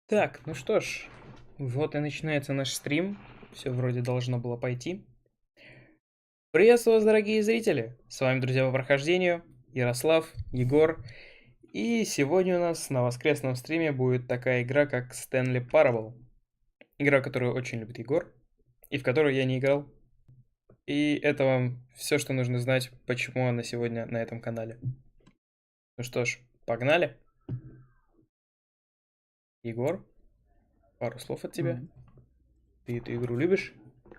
Так, ну что ж, вот и начинается наш стрим. Все вроде должно было пойти. Приветствую вас, дорогие зрители! С вами, друзья, по прохождению, Ярослав, Егор. И сегодня у нас на воскресном стриме будет такая игра, как Stanley Parable. Игра, которую очень любит Егор, и в которую я не играл. И это вам все, что нужно знать, почему она сегодня на этом канале. Ну что ж, погнали! Егор, пару слов от тебя. Мгм. Ты эту игру любишь?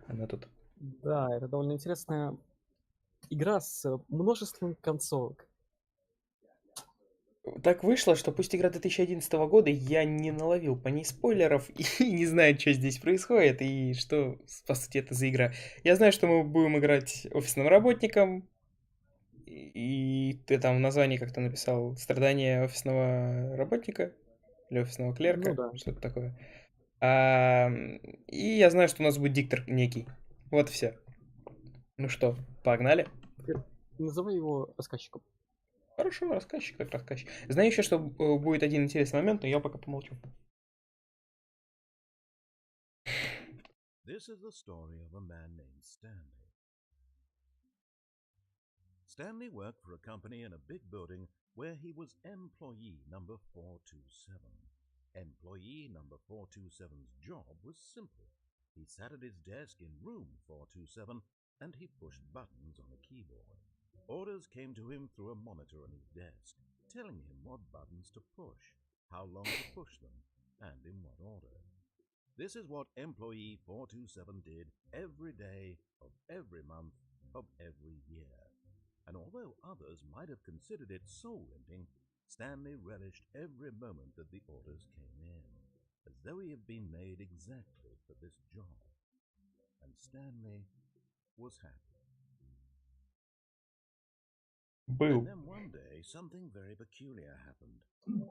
Она тут. Да, это довольно интересная игра с множеством концовок. Так вышло, что пусть игра 2011 года, я не наловил по ней спойлеров и не знаю, что здесь происходит и что, по сути, это за игра. Я знаю, что мы будем играть офисным работником, и ты там в названии как-то написал «Страдания офисного работника» или офисного Ну клерка, да. что-то такое. А, и я знаю, что у нас будет диктор некий. Вот и все. Ну что, погнали? Называй его рассказчиком. Хорошо, рассказчик как рассказчик. Знаю еще, что будет один интересный момент, но я пока помолчу. This is the story of a man named Stanley. Stanley worked for a company in a big building where he was employee number 427. Employee number 427's job was simple. He sat at his desk in room 427 and he pushed buttons on a keyboard. Orders came to him through a monitor on his desk, telling him what buttons to push, how long to push them, and in what order. This is what employee 427 did every day of every month of every year. And although others might have considered it soul-rending, Stanley relished every moment that the orders came in, as though he had been made exactly for this job. And Stanley was happy. And then one day, something very peculiar happened.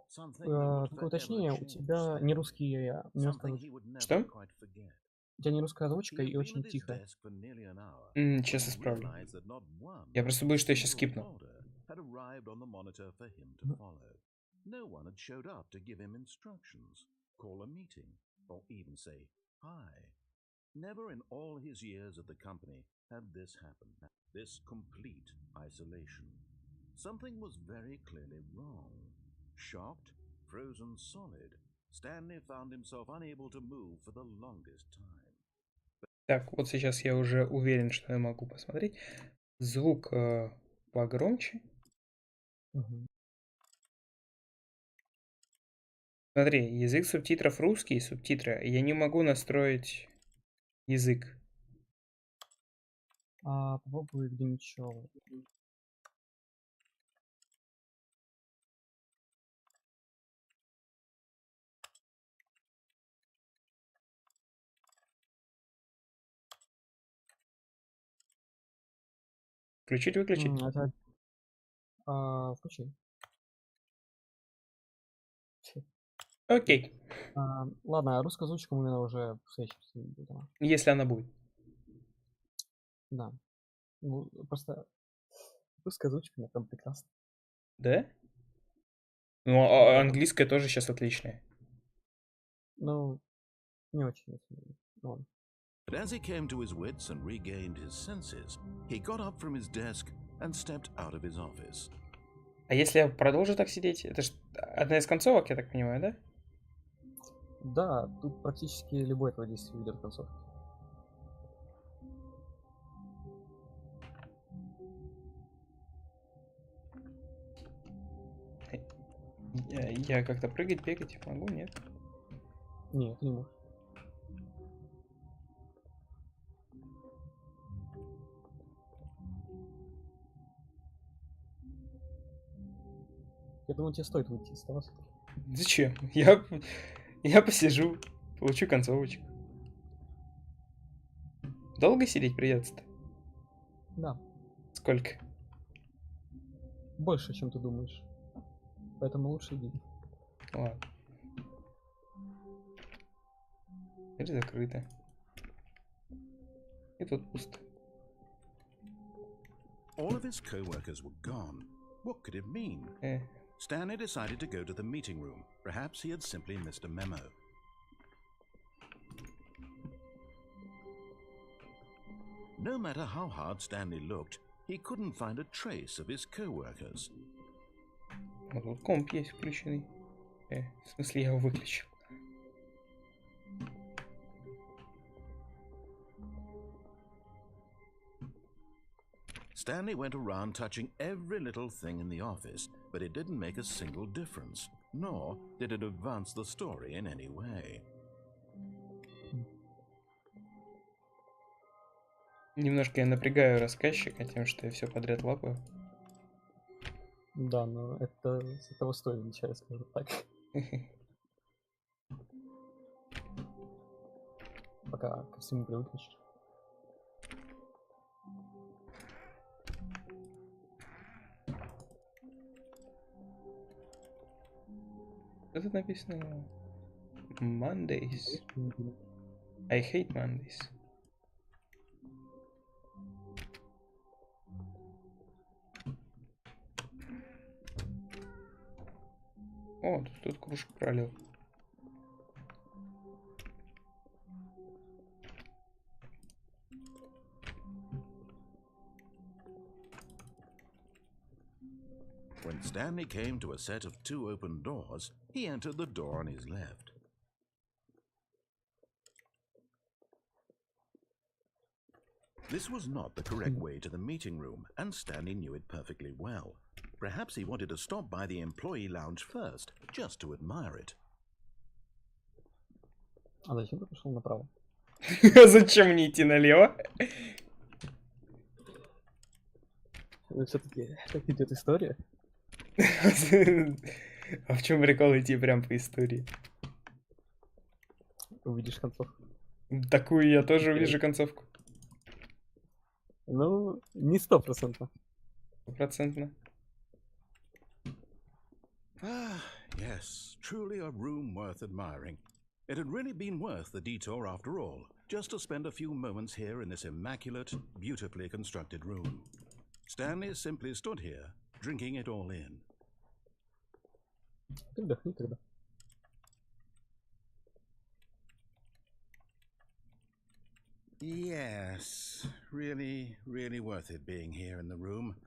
Something that would Такое forever уточнение, у change тебя не Stanley. русский, не русская Something озвучка. he would never Что? quite forget. У тебя не русская He озвучка had и been очень at his тихо. desk for nearly an hour Сейчас when he исправлю. realized that not one Я просто боюсь, что я сейчас single скипну. order had arrived on the monitor for him to follow. No one had showed up to give him instructions, call a meeting, or even say hi. Never in all his years at the company had this happened. This complete isolation. Something was very clearly wrong. Shocked, frozen solid, Stanley found himself unable to move for the longest time. Так, вот сейчас я уже уверен, что я могу посмотреть. Звук погромче. Мгм. Смотри, язык субтитров русский, субтитры. Я не могу настроить язык. Попробуй где-нибудь еще. Включить, выключить? Это включи. Окей, Ладно, русскую озвучку мы, наверное, уже в следующем стриме будем. если она будет. Да. Ну, просто русская озвучка, она прям прекрасна. Да? Ну, Да. английская тоже сейчас отличная. Ну, не очень. Ну, ладно. But as he came to his wits and regained his senses, he got up from his desk and stepped out of his office. А если я продолжу так сидеть? Это же одна из концовок, я так понимаю, да? Да, тут практически любое твое действие ведет к концовке. Я как-то прыгать, бегать могу, нет? Нет, не можешь. Я думаю, тебе стоит выйти из того. Зачем? Я посижу, получу концовочку. Долго сидеть придется-то? Да, Сколько? больше, чем ты думаешь. Поэтому лучше иди. Ладно. Дверь закрыта. И тут пусто. All of his co-workers were gone. What could it mean? Stanley decided to go to the meeting room. Perhaps he had simply missed a memo. No matter how hard Stanley looked, he couldn't find a trace of his co-workers. Вот тут комп есть включенный. В смысле, я его выключил. Stanley went around touching every little thing in the office, but it didn't make a single difference, nor did it advance the story in any way. Немножко я напрягаю рассказчика тем, что я все подряд лапаю. Да, но это с этого стоит начать, скажу так. Пока ко всему привыкнешь. Что тут написано? Mondays. I hate Mondays. О, тут кружку пролил. When Stanley came to a set of 2 open doors, he entered the door on his left. This was not the correct way to the meeting room, and Stanley knew it perfectly well. Perhaps he wanted to stop by the employee lounge first, just to admire it. А зачем ты пошел направо? Зачем мне идти налево? Ну, все-таки так идет история. А в чем прикол идти прям по истории? Увидишь концовку. Такую я тоже увижу концовку. Ну, не 100%. 100%. Ah, yes, truly a room worth admiring. It had really been worth the detour after all, just to spend a few moments here in this immaculate, beautifully constructed room. Stanley simply stood here, drinking it all in. Вдохни тогда. Yes, really, really worth it being here in the room.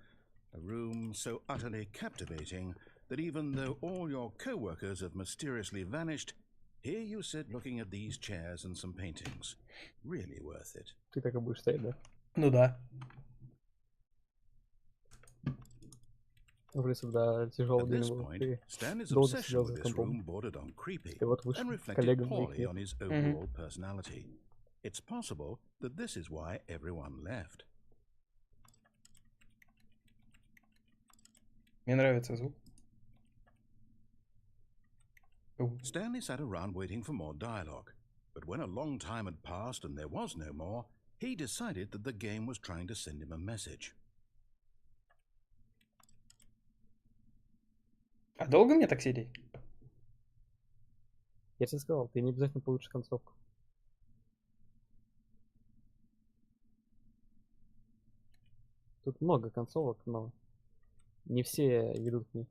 A room so utterly captivating that even though all your co-workers have mysteriously vanished, here you sit looking at these chairs and some paintings. Really worth it. Ты так и будешь стоять, да? Ну да. В лесу, да, тяжелый At день this был. point, Ты Stanley's долго obsession сидел with за this room компом. bordered on creepy И вот вышел and к reflected коллегам poorly моих. on his overall personality. It's possible that this is why everyone left. Мне нравится звук. Stanley sat around waiting for more dialogue, but when a long time had passed and there was no more, he decided that the game was trying to send him a message. А долго мне так сидеть? Я тебе сказал, ты не обязательно получишь концовку. Тут много концовок, но не все ведут к ней.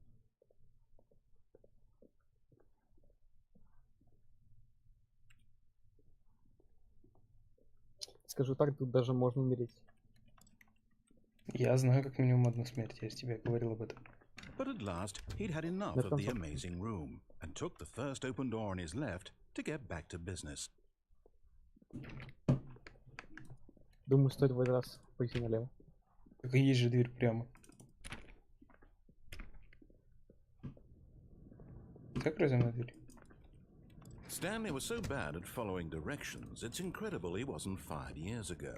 Скажу так, тут даже можно умереть. Я знаю как минимум одну смерть, я с тебе говорил об этом. But at last, he'd had enough of the amazing room and took the first open door on his left to get back to business. Думаю, стоит в этот раз пойти налево. Так и есть же дверь прямо. Закрой за мной дверь. Stanley was so bad at following directions, it's incredible he wasn't fired years ago.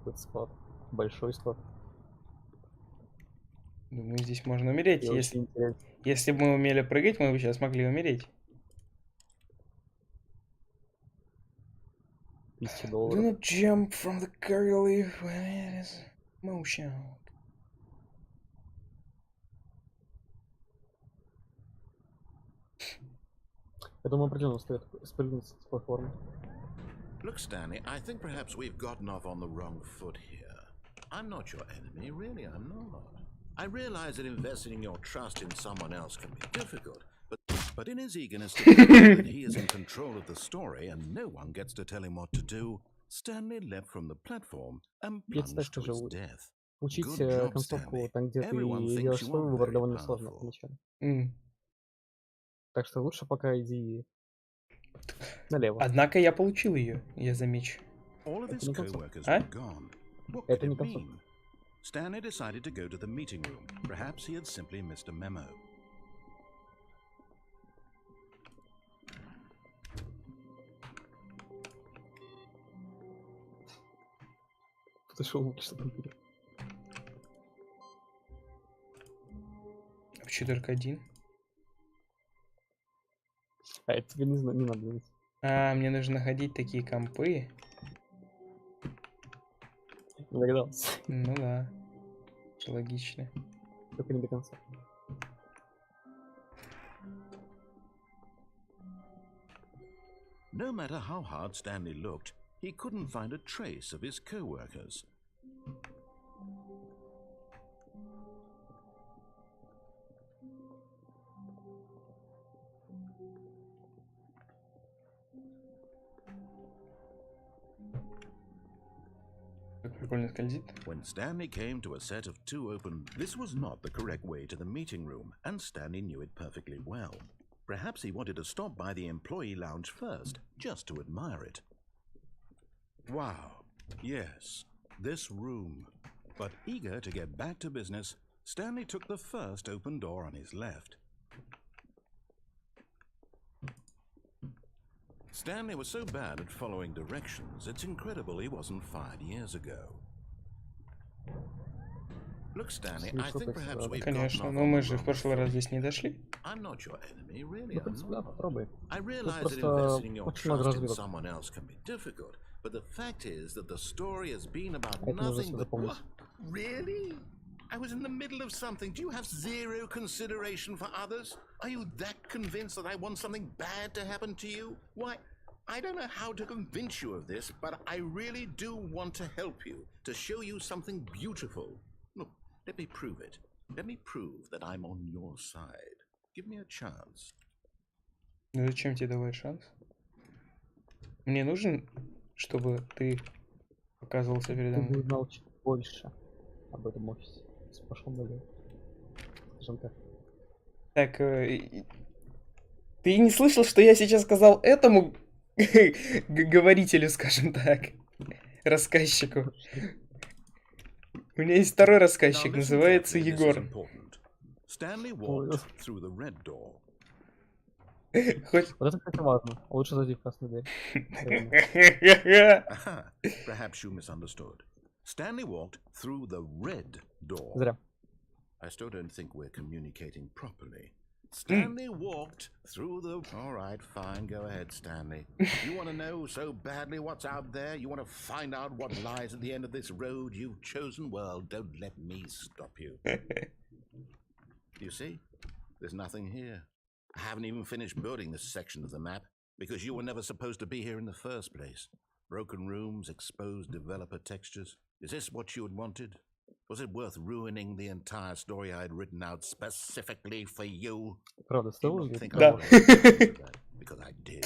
Этот склад. Большой склад. Думаю, здесь можно умереть. И очень интересно. Если бы мы умели прыгать, мы бы сейчас могли умереть. $1000. Do not jump from the cargo leaf when it is motion. Я думаю, определенно стоит спрыгнуть с платформы. Look, Stanley, I think perhaps we've gotten off on the wrong foot here. I'm not your enemy, really, I'm not. I realize that investing your trust in someone else can be difficult, but But in his eagerness to prove that he is in control of the story and no one gets to tell him what to do, Stanley leapt from the platform and plunged to his death. Учить Good job, концовку Stanley. там, где ты Everyone thinks делаешь you свой are выбор, very довольно сложно powerful. вначале. М. Так что лучше пока иди налево. Однако я получил ее, я замечу. All of Это his не концовка. co-workers А? were gone. What Это could не it концовка. mean? Stanley decided to go to the meeting room. Perhaps he had simply missed a memo. Подошел, что там будет. Вообще только один. А это тебе не надо делать. А, мне нужно находить такие компы. Не догадался. Ну да. Что логично. Только не до конца. No matter how hard Stanley looked, he couldn't find a trace of his co-workers. Как прикольно скользит. When Stanley came to a set of two open, this was not the correct way to the meeting room, and Stanley knew it perfectly well. Perhaps he wanted to stop by the employee lounge first, just to admire it. Wow, yes, this room. But eager to get back to business, Stanley took the first open door on his left. Stanley was so bad at following directions, it's incredible he wasn't fired years ago. Look, Stanley, I think perhaps we've Конечно, но мы же в прошлый раз здесь не дошли. I'm not your enemy, really. Ну, в принципе, да, попробуй. I realize that просто investing in your очень много trust in развилок. someone else can be difficult, but the fact is that the story has been about Это нужно nothing себе but... запомнить. What? Really? I was in the middle of something. Do you have zero consideration for others? Are you that convinced that I want something bad to happen to you? Why, I don't know how to convince you of this, but I really do want to help you, to show you something beautiful. Look, let me prove it. Let me prove that I'm on your side. Give me a chance. Ну зачем тебе давать шанс? Мне нужен, чтобы ты показывался передо Ты мной. бы узнал чуть больше об этом офисе. Пошел налево. Скажем так. Так, ты не слышал, что я сейчас сказал этому говорителю, скажем так, рассказчику? У меня есть второй рассказчик, называется Егор. Stanley walked through the red door. Хоть... Вот это, кстати, важно. Лучше зайти в красную дверь. Perhaps you misunderstood. Stanley walked through the red door. Зря. I still don't think we're communicating properly. Stanley walked through the... All right, fine, go ahead, Stanley. You want to know so badly what's out there? You want to find out what lies at the end of this road you've chosen? Well, don't let me stop you. You see? There's nothing here. I haven't even finished building this section of the map because you were never supposed to be here in the first place. Broken rooms, exposed developer textures. Is this what you had wanted? Was it worth ruining the entire story I had written out specifically for you? Правда, You стоило don't ли? think Да. I would have done that, because I did.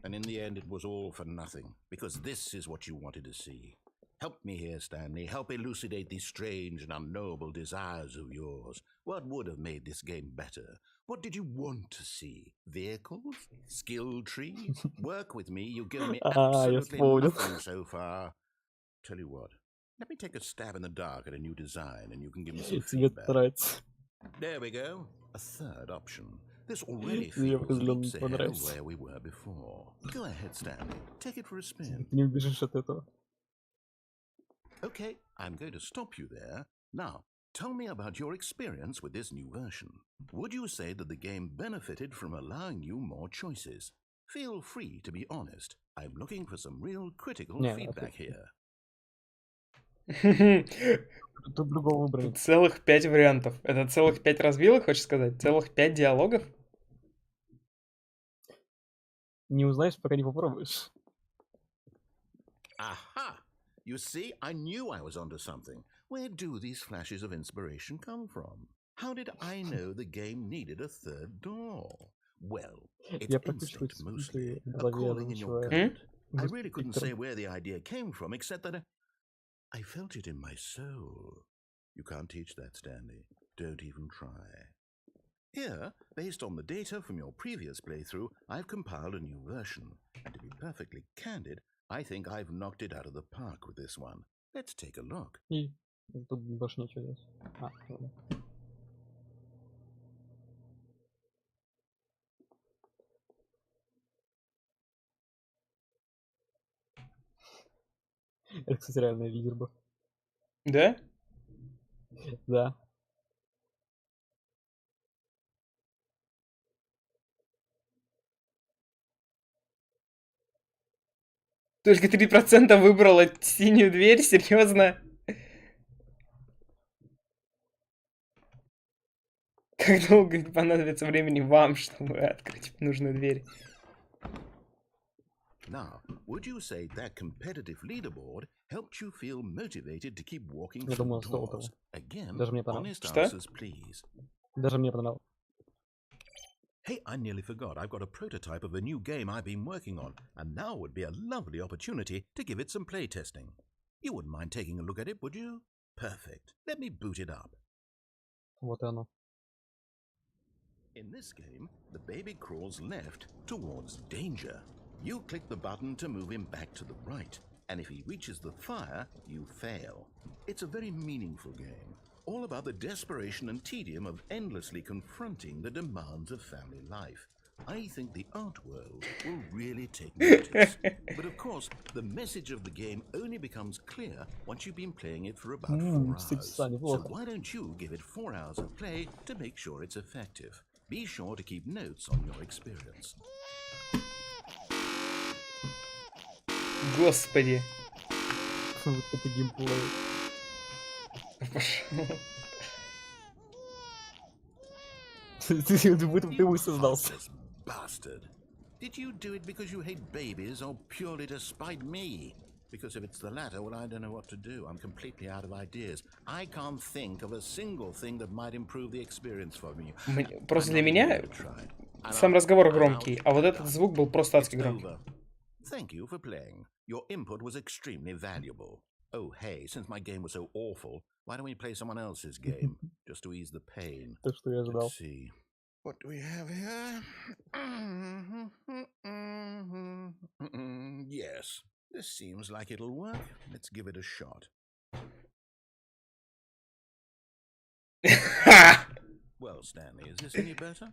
And in the end, it was all for nothing, because this is what you wanted to see. Help me here, Stanley. Help elucidate these strange and unknowable desires of yours. What would have made this game better? What did you want to see? Vehicles? Skill trees? Work with me. You've given me я absolutely вспомнил. nothing so far. Tell you what. Let me take a stab in the dark at a new design, and you can give me some Тебе feedback. нравится. There we go. A third option. This already Мне feels определенно leaps ahead of понравится. where we were before. Go ahead, Stanley. Take it for a spin. Ты не убежишь от этого. Okay, I'm going to stop you there. Now, tell me about your experience with this new version. Would you say that the game benefited from allowing you more choices? Feel free to be honest. I'm looking for some real critical Не, feedback here. Тут другого выбора Тут нет. целых 5 вариантов. Это целых 5 развилок, хочешь сказать? Целых 5 диалогов? Не узнаешь, пока не попробуешь. Aha! You see, I knew I was onto something. Where do these flashes of inspiration come from? How did I know the game needed a third door? Well, it's Я практически instinct mostly, в a голове calling in your озвучиваю gut. I really couldn't say Виктор. where the idea came from, except that I felt it in my soul. You can't teach that, Stanley. Don't even try. Here, based on the data from your previous playthrough, I've compiled a new version. And to be perfectly candid, I think I've knocked it out of the park with this one. Let's take a look. И тут больше ничего делать. Ладно. Это, кстати, реальный лидер был. Да? Да. Только 3% выбрало синюю дверь, серьезно? Как долго понадобится времени вам, чтобы открыть нужную дверь? Now, would you say that competitive leaderboard helped you feel motivated to keep walking Я through думаю, стоило того. doors? Again, Даже мне понравилось. honest Что? answers, please. Даже мне понравилось. Hey, I nearly forgot. I've got a prototype of a new game I've been working on, and now would be a lovely opportunity to give it some playtesting. You wouldn't mind taking a look at it, would you? Perfect. Let me boot it up. Вот и оно. In this game, the baby crawls left towards danger. You click the button to move him back to the right, and if he reaches the fire, you fail. It's a very meaningful game, all about the desperation and tedium of endlessly confronting the demands of family life. I think the art world will really take notice. But of course, the message of the game only becomes clear once you've been playing it for about 4 hours. So why don't you give it 4 hours of play to make sure it's effective? Be sure to keep notes on your experience. Господи. Вот это геймплей. Ты высоздался. Heartless bastard. Did you do it because you hate babies or purely to spite me? Because if it's the latter, well, I don't know what to do. I'm completely out of ideas. I can't think of a single thing that might improve the experience for me. Просто для меня сам разговор громкий, а вот этот звук был просто адски громкий. Thank you for playing. Your input was extremely valuable. Oh, hey, since my game was so awful, why don't we play someone else's game, just to ease the pain? То, что я ожидал. Let's see. What do we have here? Yes, this seems like it'll work. Let's give it a shot. Well, Stanley, is this any better?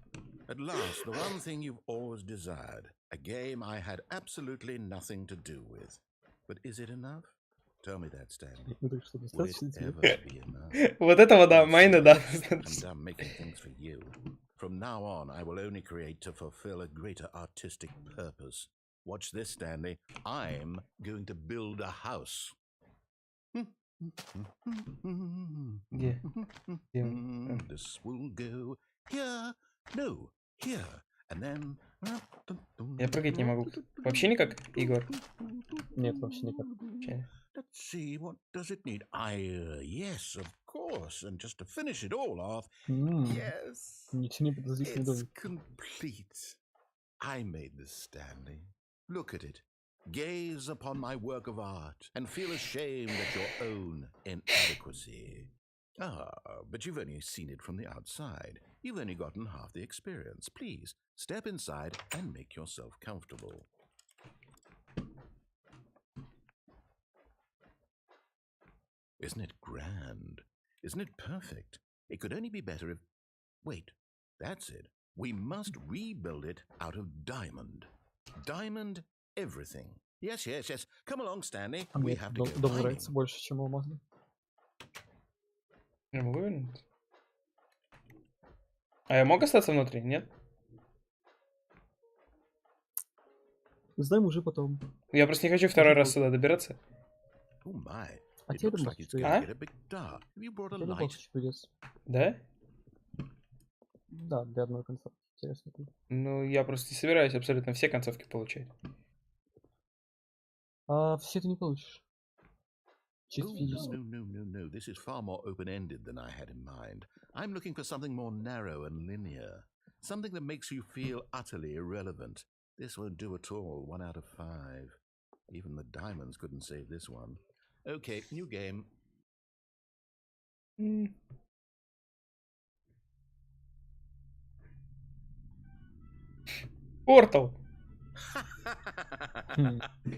At last, the one thing you've always desired. A game I had absolutely nothing to do with. But is it enough? Tell me that, Stanley. Ну так что, Will it достаточно тебе? ever be enough? Вот этого, да, майна, да. I'm done making things for you. From now on, I will only create to fulfill a greater artistic purpose. Watch this, Stanley. I'm going to build a house. Где? This will go here. No, here. And then... Я прыгать не могу. Вообще никак, Егор? Нет, вообще никак. Вообще. Let's see, what does it need? Yes, of course. And just to finish it all off, yes, Ничего не подозрительный it's домик. complete. I made this, Stanley. Look at it. Gaze upon my work of art and feel ashamed at your own inadequacy. But you've only seen it from the outside. You've only gotten half the experience. Please, step inside and make yourself comfortable. Isn't it grand? Isn't it perfect? It could only be better if... Wait, that's it. We must rebuild it out of diamond. Diamond everything. Yes, yes, yes. Come along, Stanley. А We мне have to go дом mining. нравится больше, чем алмазный. Я могу вернуться? А я мог остаться внутри, нет? Узнаем уже потом. Я просто не хочу второй раз сюда добираться. Oh my. А It тебе looks like добавки it's going to get a bit dark. Have you brought a light? добавки придется. Да? Да, для одной концовки. Интересно. Ну, я просто не собираюсь абсолютно все концовки получать. А все это не получишь. Чисто Oh, физически. no. This is far more open-ended than I had in mind. I'm looking for something more narrow and linear. Something that makes you feel utterly irrelevant. This won't do at all. 1 out of 5. Even the diamonds couldn't save this one. Okay, new game. Портал.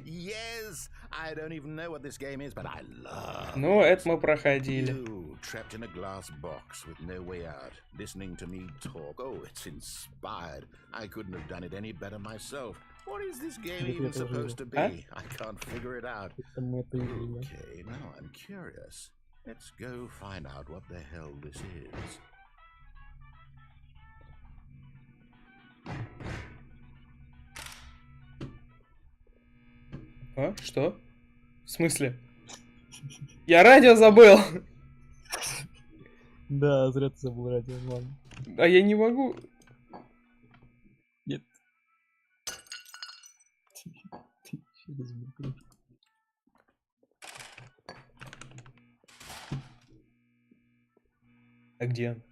Yes, I don't even know what this game is, but I love Ну, it. это мы проходили. You, trapped in a glass box with no way out, listening to me talk. Oh, it's inspired. I couldn't have done it any better myself. What is this game even supposed to be? I can't figure it out. Okay, now I'm curious. Let's go find out what the hell this is. А? Что? В смысле? Я радио забыл! Да, зря ты забыл радио, ладно. А я не могу. Нет. Через микрофон. А где он?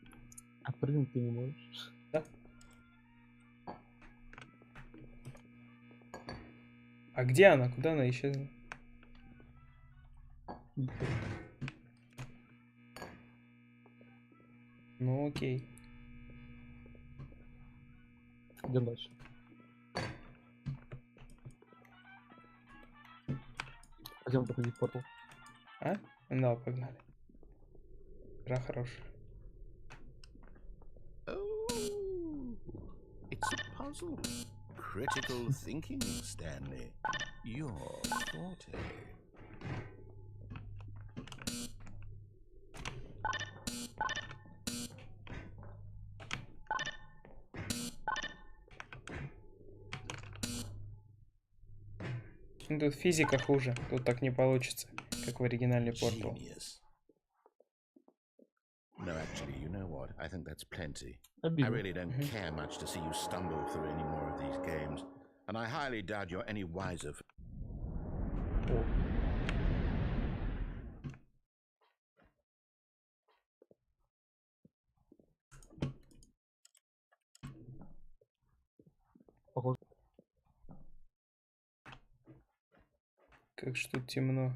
Отпрыгнуть ты не можешь. Да. А где она? Куда она исчезла? Ну окей. Идем дальше. Пойдем проходить портал. А? Ну, погнали. Игра хорошая. Oh, it's a puzzle. Critical thinking, Stanley. Your forte. Тут физика хуже. Тут так не получится, как в оригинальный портал. Genius. No, actually, you know what? I think that's plenty. I Обидно. really don't care much to see you stumble through any more of these games, and I highly doubt you're any wiser. О. Похоже. Как же тут темно.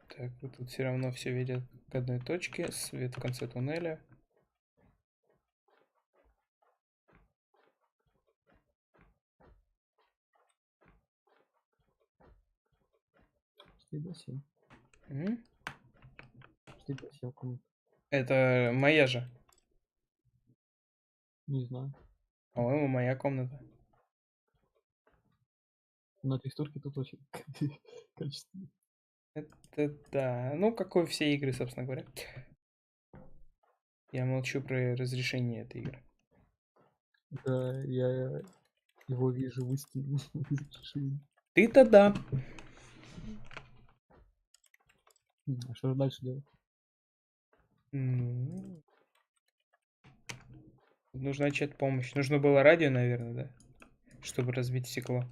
Так, вот тут все равно все ведет к одной точке. Свет в конце туннеля. М? Это моя же. Не знаю. По-моему, моя комната. Но текстурки тут очень качественные. Это да. Ну, как и все игры, собственно говоря. Я молчу про разрешение этой игры. Да, я его вижу в истине. Ты-то да. А что же дальше делать? Ну... Нужна чья-то помощь. Нужно было радио, наверное, да? Чтобы разбить стекло.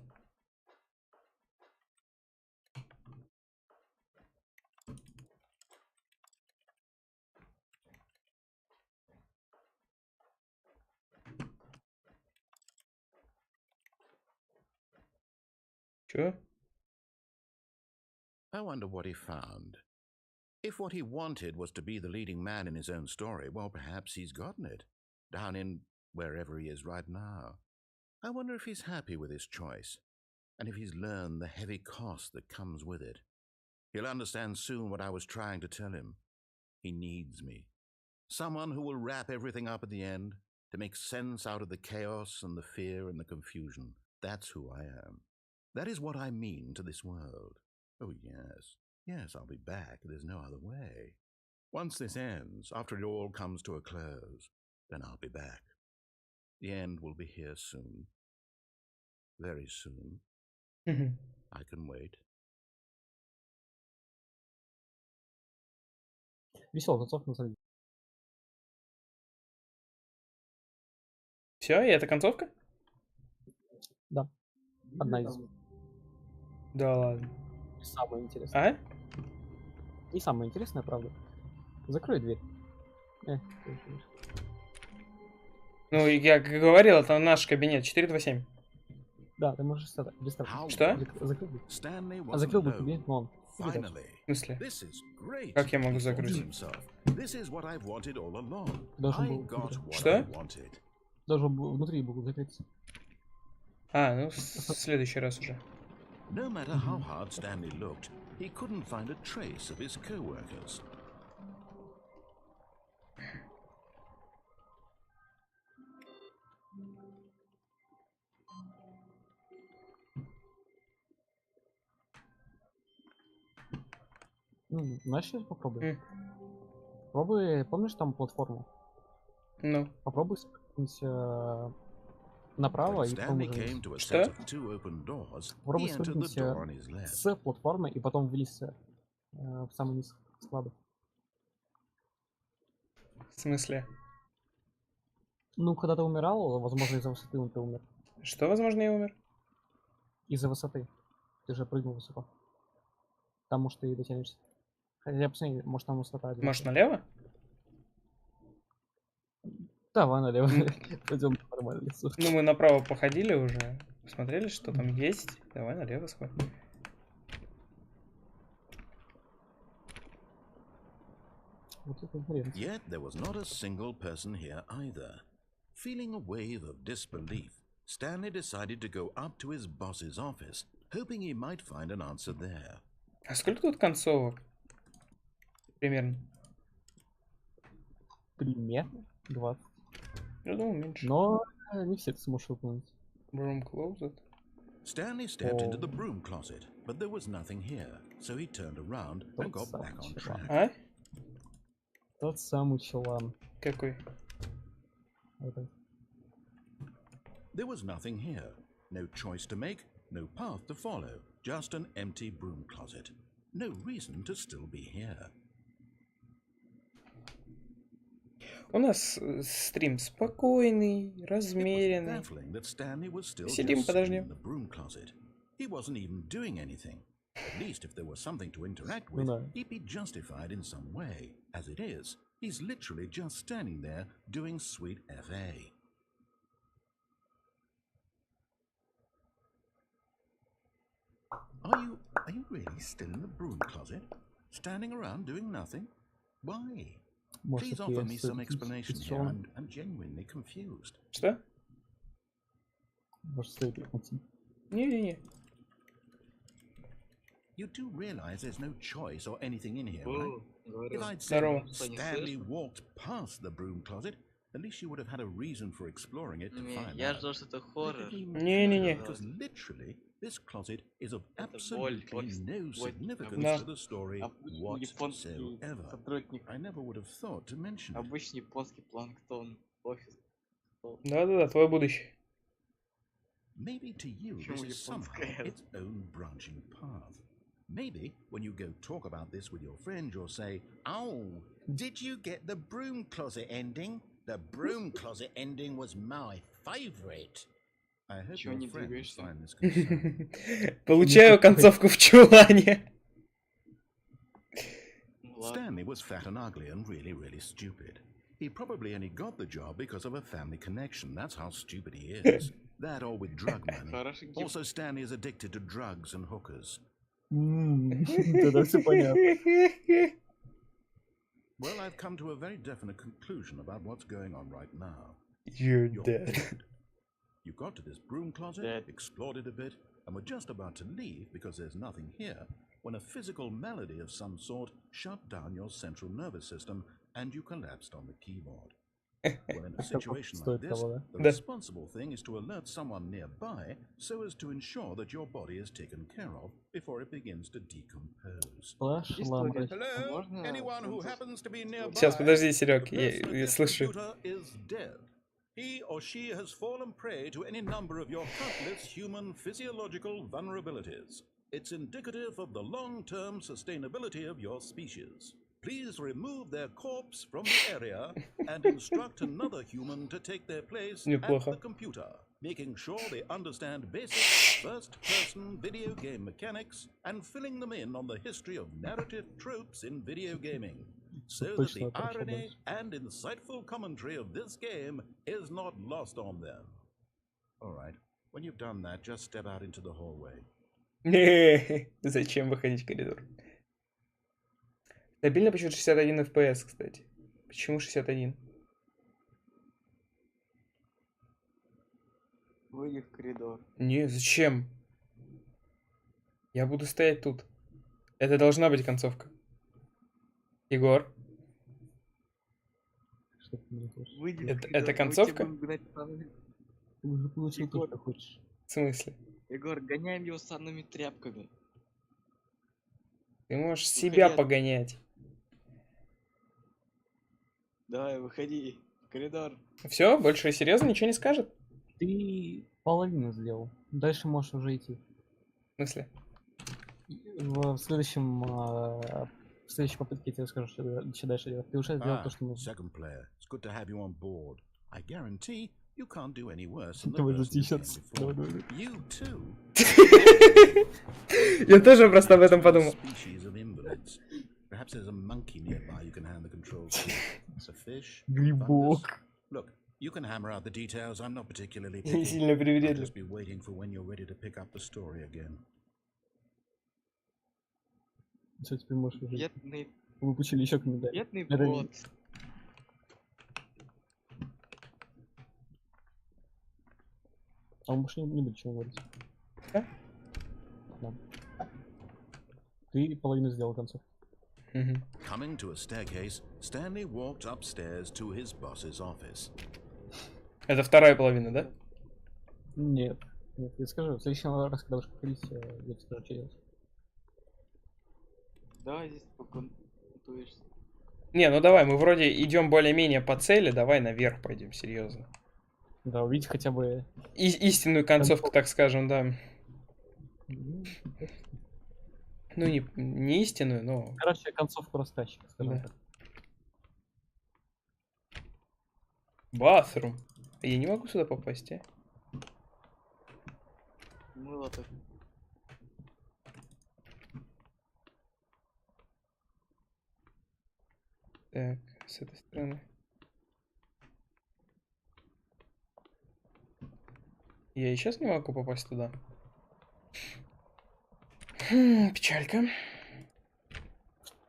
Чё? I wonder what he found. If what he wanted was to be the leading man in his own story, well, perhaps he's gotten it, down in wherever he is right now. I wonder if he's happy with his choice, and if he's learned the heavy cost that comes with it. He'll understand soon what I was trying to tell him. He needs me. Someone who will wrap everything up at the end, to make sense out of the chaos and the fear and the confusion. That's who I am. That is what I mean to this world. Oh, yes. Yes, I'll be back. There's no other way. Once this ends, after it all comes to a close, then I'll be back. The end will be here soon. Very soon. I can wait. Веселая концовка, на самом деле. Все, и это концовка? Да. Одна из. Да ладно. Не самое интересное. А? Не самое интересное, правда. Закрой дверь. Ну, я как говорил, это наш кабинет, 427. Да, ты можешь Что? закрыть дверь. Stanley А wasn't закрыл бы alone. кабинет, но он. Finally, В смысле? this is great. Как я могу he thought to закрыть? himself. This is what I've wanted all along. Должен I был got закрыть. what Что? I wanted. Должен был внутри был закрыться. А, ну в следующий раз уже. No matter how hard Stanley looked, he couldn't find a trace of his co-workers. Ну, знаешь, сейчас попробуем. М. Попробуй, помнишь там платформу? Ну, Попробуй спрыгнуть направо When и потом Stanley уже came вниз. to a Что? set of two open doors, Попробуй he entered the спрыгнуть door on his left. с платформы и потом вниз в самый низ склада. в смысле? Ну, когда ты умирал, возможно, из-за высоты ты умер. Что, возможно, я умер? Из-за высоты. Ты же прыгнул высоко. Там, может, ты и дотянешься. Хотя, посмотри, может, там высота один. Может, налево? Давай налево. Пойдем нормально. Ну, мы направо походили уже. Посмотрели, что там есть. Давай налево сходим. Вот это хрен. Yet there was not a single person here either. Feeling a wave of disbelief, Stanley decided to go up to his boss's office, hoping he might find an answer there. А сколько тут концовок? Примерно. Примерно 20. Я думал, меньше. Но не все ты сможешь выполнить. Room closed. Stanley stepped into the Oh. broom closet, but there was nothing here, so he turned around and got back on track. А? Тот самый челан. Какой? Это. There was nothing here. No choice to make, no path to follow, just an empty broom closet. No reason to still be here. У нас стрим спокойный, It was размеренный. baffling that Stanley was still Сидим, just sitting подождем. in the broom closet. He wasn't even doing anything. At least if there was something to interact Ну with, да. he'd be justified in some way. As it is, he's literally just standing there doing sweet FA. Are you really still in the broom closet? Standing around doing nothing? Why? Может, Please это offer я me some стоит explanation идти с here. челаном? I'm genuinely confused. Что? Может, стоит идти. Не-не-не. You do realize there's no choice or anything in here, right? If I'd said Здорово. Stanley walked past the broom closet, at least you would have had a reason for exploring it to find Я out. ждал, что это It хоррор. didn't even Не-не-не. matter, because literally, this closet is of Это боль, absolutely офис, no боль. significance Да. to the story Обычный японский whatsoever. сотрудник. I never would have thought to mention it. Обычный японский планктон. Офис. Да-да-да, твое будущее. Maybe to you Почему this is somehow японская? its own branching path. Maybe when you go talk about this with your friend, you'll say, "Oh, did you get the broom closet ending? The broom closet ending was my favorite." I hope Чего your не friend will двигаешься? find this concern. Получаю концовку в чулане. Ну ладно. Stanley was fat and ugly and really, really stupid. He probably only got the job because of a family connection. That's how stupid he is. That or with drug money. Хороший гимн. Also, Stanley is addicted to drugs and hookers. Тогда все понятно. Well, I've come to a very definite conclusion about what's going on right now. You're You're dead. dead. You got to this broom closet, Dead. explored it a bit, and were just about to leave because there's nothing here when a physical malady of some sort shut down your central nervous system and you collapsed on the keyboard. Well, in a situation like Стоит this, того, да? the Да. responsible thing is to alert someone nearby so as to ensure that your body is taken care of before it begins to decompose. Пошла мразь. Hello? Можно Anyone who функцию happens to be nearby? Сейчас, подожди, Серег, The я person at this слышу. computer is dead. He or she has fallen prey to any number of your countless human physiological vulnerabilities. It's indicative of the long-term sustainability of your species. Please remove their corpse from the area and instruct another human to take their place at Неплохо. the computer. making sure they understand basic first-person video game mechanics and filling them in on the history of narrative tropes in video gaming, so that the irony and insightful commentary of this game is not lost on them. All right, when you've done that, just step out into the hallway. Зачем выходить в коридор? Стабильно почему-то 61 FPS, кстати. Почему 61? Выйди в коридор. Не, зачем? Я буду стоять тут. Это должна быть концовка. Егор, Что ты мне хочешь? Выйди в Это коридор. концовка? Мы тебя будем гнать санными- Ты уже получил то, Егор. что хочешь. в смысле? Егор, гоняем его санными тряпками. Ты можешь Выходи себя от- погонять. Давай, выходи в коридор. Все, больше серьезно ничего не скажет? Ты половину сделал. Дальше можешь уже идти. В смысле? В следующей попытке я тебе скажу, что дальше делать. Ты уже сделал то, что нужно. Second player, it's good to have you on board. I guarantee you can't do any worse than the Давай person жути who сейчас. came before. Давай. You too. Я тоже просто об этом подумал. Species of invalids. Perhaps there's a monkey nearby you can hand the controls to. It's a fish. Грибок. fungus. Look, you can hammer out the details. I'm not particularly Не picky. сильно I'll привередлив. just be waiting for when you're ready to pick up the story again. Все, теперь можешь уже. Бедный, Вы получили еще комментарий. бедный Это не- бот. А он больше не будет чего говорить. Да? Да. Ты половину сделал концов. Мгм. Coming to a staircase, Stanley walked upstairs to his boss's office. Это вторая половина, да? Нет. Нет, я скажу, в следующий раз, когда будешь ходить, я тебе скажу, что делать. Давай здесь поконтуешься. Не, ну давай, мы вроде идем более-менее по цели, давай наверх пойдем, серьезно. Да, увидеть хотя бы. Истинную концовку, так скажем, да. Ну, Ну, не истинную, но... короче, концовку рассказчика, скажем Да. так. Bathroom. Я не могу сюда попасть, а? Мыло-то. Так, с этой стороны. Я и сейчас не могу попасть туда. Печалька.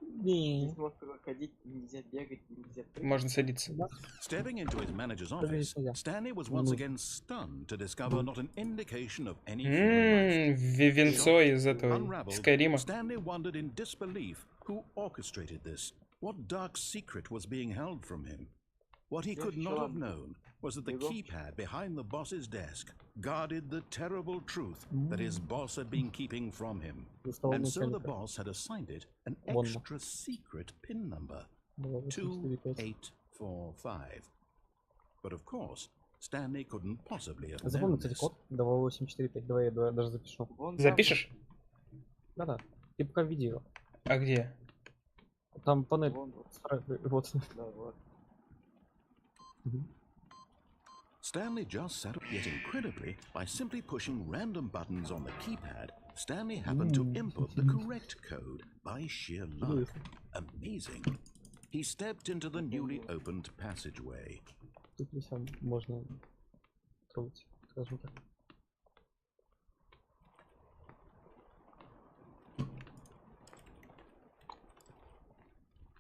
Здесь можно только ходить, нельзя бегать, нельзя прыгать. Можно садиться. Stepping into his manager's office, Stanley was once again stunned to discover not an indication of any human life. Венцо из этого, из Unraveled, Скайрима. Stanley wondered in disbelief who orchestrated this. What dark secret was being held from him? What he could not have known was that the keypad behind the boss's desk guarded the terrible truth that his boss had been keeping from him. And so the boss had assigned it an extra secret pin number, 2845. But of course, Stanley couldn't possibly have known Запомни, кстати, this. код 2845. Давай я даже запишу. Вон Запишешь? Да-да. Ты пока видео. А где? Там панель. Вон, вот. Вот. Да, вот. Stanley just set up, yet incredibly, by simply pushing random buttons on the keypad, Stanley happened to input the correct code by sheer luck. Amazing. He stepped into the newly opened passageway. Тут вся можно трогать, скажем так.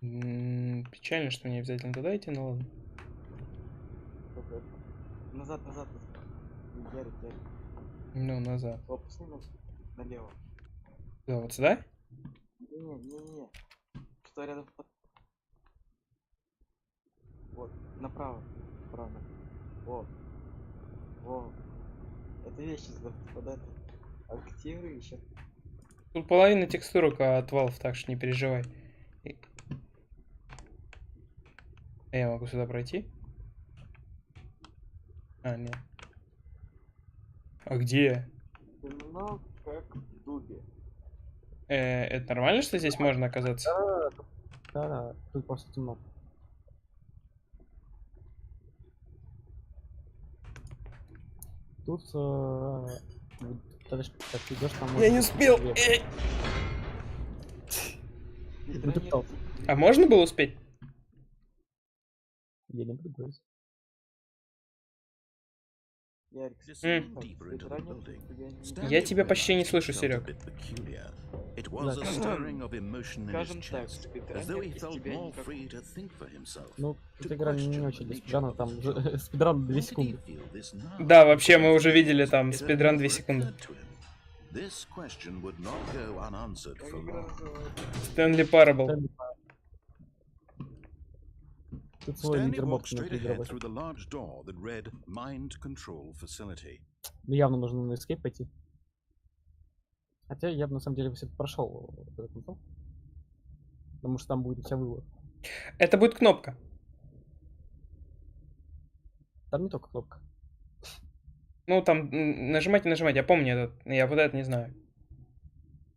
Печально, что мне обязательно туда идти, ну ладно. Только назад, назад. Ярик. Ну, назад. Опусти нос налево. Да, вот сюда? Не. Что рядом? Вот, направо. Направо. Во. Это вещи под это. Активируй еще. Тут половина текстурок от Valve, так что не переживай. Я могу сюда пройти? А, нет. А где? Темно, как в дубе. Это нормально, что здесь можно оказаться? Да, тут просто темно. Тут так ты идешь, там Я не успел. Ну ты пытался. А можно было успеть? Я не буду говорить. Ярик, Descending так, deeper into the спидранер, building, тебя не Stanley Я тебя почти не realized he слышу, felt a Серег. bit peculiar. It was a Да. stirring of emotion in his Скажем так, chest, as though спидранер he из felt тебя more никак. free to think for himself. Ну, To эта игра не question очень the для nature спидрана, of там his job. спидран 2 Why did he секунды. feel this now? Да, вообще мы And уже for видели years, там it had спидран 2 never секунды. occurred to him. This question would not go unanswered Как for игра long. называется? Stanley Parable. Тут свой Stanley лидербот walked straight внутри ahead работает. through the large door that read Mind Control Facility. Ну, явно нужно на escape пойти. Хотя я бы на самом деле все-таки прошел этот концов. Потому что там будет у тебя вывод. Это будет кнопка. Там не только кнопка. Ну, там нажимать и нажимать. Я помню этот. Я вот это не знаю.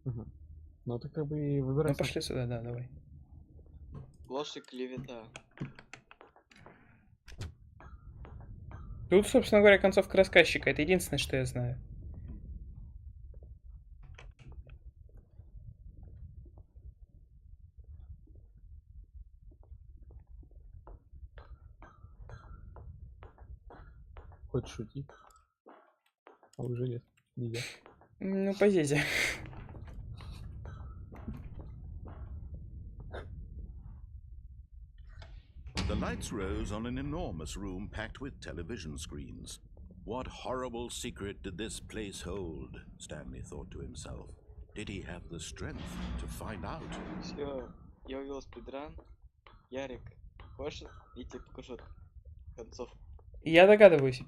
Угу. Ну ты как бы выбирай. Ну, пошли сюда, да, давай. Ложь и клевета. Тут, собственно говоря, концовка рассказчика. Это единственное, что я знаю. Хочешь шутить? А уже нет. Нельзя. Ну, позиция. The lights rose on an enormous room packed with television screens. What horrible secret did this place hold? Stanley thought to himself. Did he have the strength to find out? Все, я увел спидран. Ярик, хочешь, я тебе покажу концовку? Я догадываюсь.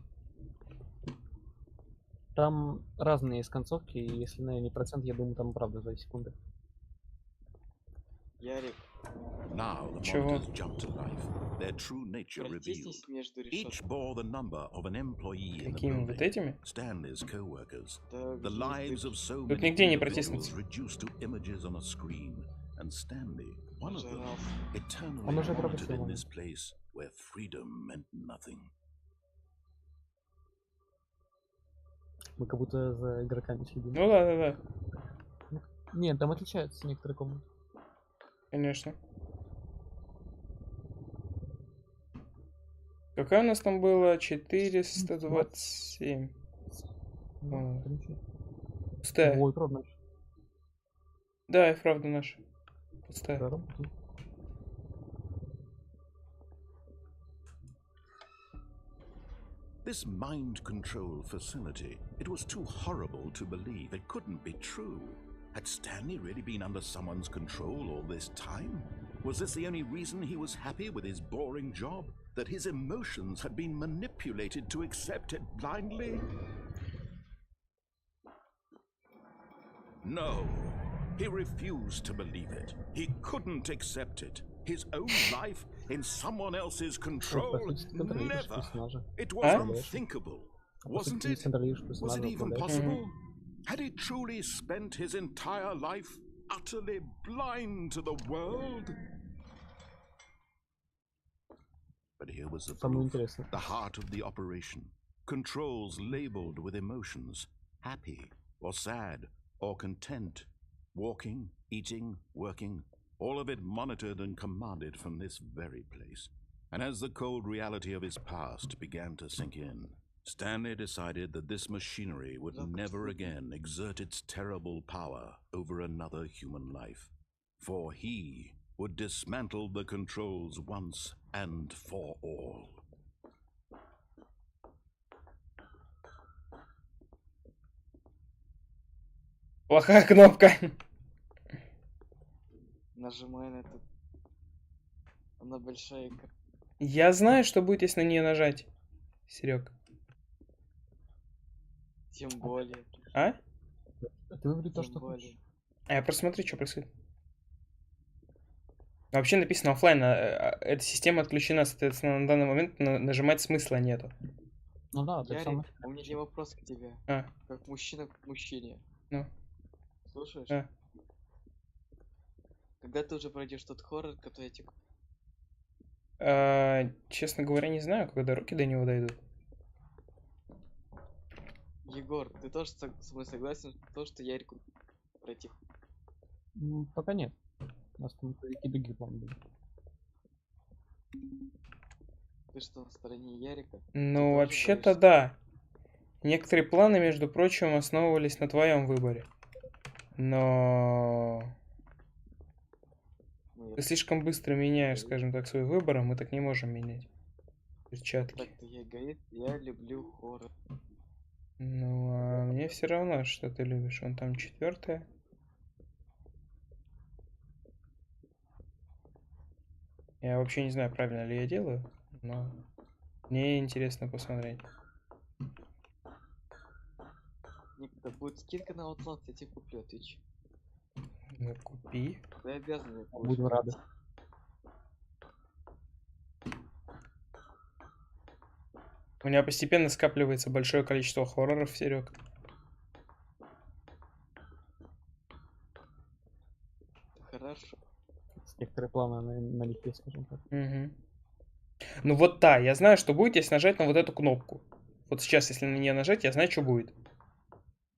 Там разные есть концовки, и если на не процент, я думаю, там правда за секунды. Ярик, Now the Чего? monitors jumped to life, their true nature revealed. протиснись между Each решетками. bore the number of an employee in the Какими вот building. этими? Stanley's co-workers. Так, The где lives ты? of so Тут many нигде не individuals протиснуться. reduced to images on a screen, and Stanley, one of them, Пожалуйста. eternally Он уже monitored пропустил in момент. this place where freedom meant nothing. Мы как будто за игроками следим. Ну да, да, да. Нет, там отличаются некоторые комнаты. Конечно. Какая у нас там была? 427. Ну, О. там ничего. Пустая. Ой, правда, наш. Да, и правда наша. Пустая. Да, работает. This mind control facility, it was too horrible to believe. It couldn't be true. Had Stanley really been under someone's control all this time? Was this the only reason he was happy with his boring job? That his emotions had been manipulated to accept it blindly? No, he refused to believe it. He couldn't accept it. His own life in someone else's control? практически контролируешь Never. персонажа. It was Huh? unthinkable, По wasn't сути, it? контролируешь Was персонажа, it even управляешь. possible? Had he truly spent his entire life utterly blind to the world? But here was the Самое proof, интересное. the heart of the operation. Controls labeled with emotions, happy or sad or content, walking, eating, working, all of it monitored and commanded from this very place. And as the cold reality of his past began to sink in, Stanley decided that this machinery would never again exert its terrible power over another human life, for he would dismantle the controls once and for all. Плохая кнопка. Нажимай на эту. Она большая. Я знаю, что будет, если на нее нажать. Серег. Тем более. А? А ты выбери то, Тем что более. хочешь. А я просто смотрю, что происходит. Вообще написано оффлайн. Эта система отключена, соответственно, на данный момент нажимать смысла нету. Ну да, так Ярик, самое. у меня вопрос к тебе. А, Как мужчина к мужчине. ну, Слушаешь? а. Когда ты уже пройдешь тот хоррор, который я тебе... Честно говоря, не знаю, когда руки до него дойдут. Егор, ты тоже со мной согласен, то, что Ярику пройти? Пока нет. У нас там какие другие планы были. Ты что, на стороне Ярика? Ты Ну, тоже вообще-то боишься? да. Некоторые планы, между прочим, основывались на твоем выборе. Но Ну, ты слишком быстро меняешь, эгоист. скажем так, свой выбор, а мы так не можем менять. Перчатки. Так-то я эгоист, я люблю хоррор. Ну, а мне все равно, что ты любишь. Вон там 4. Я вообще не знаю, правильно ли я делаю, но мне интересно посмотреть. Никогда будет скидка на Outlast, я тебе куплю, отвечу. Ну, купи. Ты обязан мне будешь Будем рады. купить. У меня постепенно скапливается большое количество хорроров, Серег. Хорошо. Некоторые планы налегке, скажем так. Угу. Ну вот да, я знаю, что будет, если нажать на вот эту кнопку. Вот сейчас, если на нее нажать, я знаю, что будет.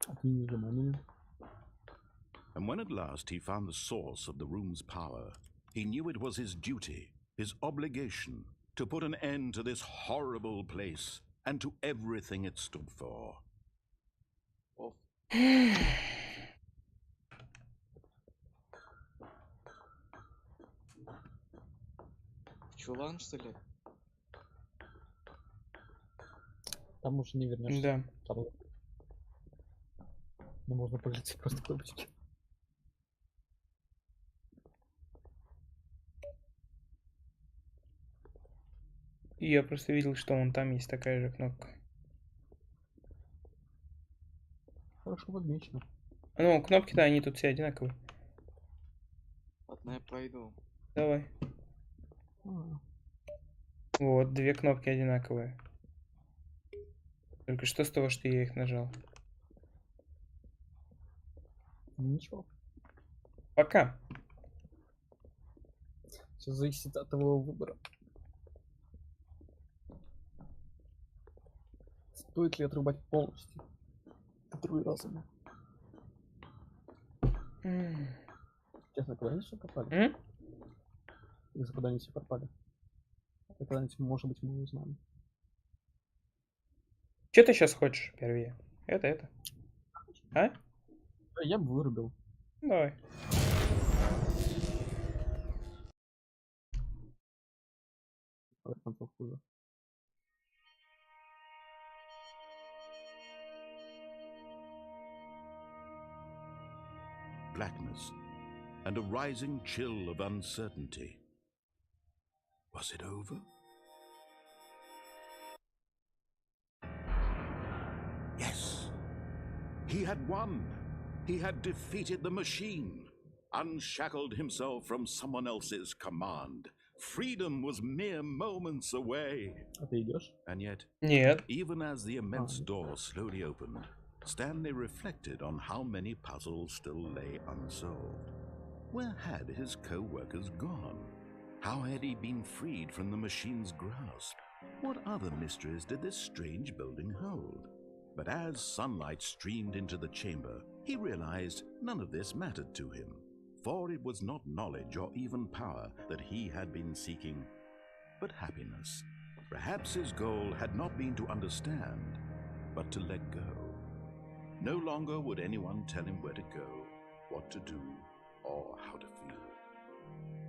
Отмени внимание. And when at last he found the source of the room's power, he knew it was his duty, his obligation, to put an end to this horrible place and to everything it stood for. Оф. В чулан, что ли? Там уже не вернешься. Да. Там... Ну, можно полететь просто кнопочки. И я просто видел, что вон там есть такая же кнопка. Хорошо подмечено. Ну, кнопки-то, они тут все одинаковые. Ладно, я пойду. Давай. Вот, 2 кнопки одинаковые. Только что с того, что я их нажал? Ничего. Пока. Все зависит от твоего выбора. Стоит ли отрубать полностью контроль разума? Честно, куда они все пропали? Из-за куда они все пропали? Это когда-нибудь, может быть, мы узнаем. Что ты сейчас хочешь впервые? Это. А? Я бы вырубил. Давай. В концов хуже. Blackness and a rising chill of uncertainty. Was it over? Yes. He had won. He had defeated the machine, unshackled himself from someone else's command. Freedom was mere moments away. А ты идешь? And yet, Нет. even as the immense door slowly opened, Stanley reflected on how many puzzles still lay unsolved. Where had his co-workers gone? How had he been freed from the machine's grasp? What other mysteries did this strange building hold? But as sunlight streamed into the chamber, he realized none of this mattered to him, for it was not knowledge or even power that he had been seeking, but happiness. Perhaps his goal had not been to understand, but to let go. No longer would anyone tell him where to go, what to do, or how to feel.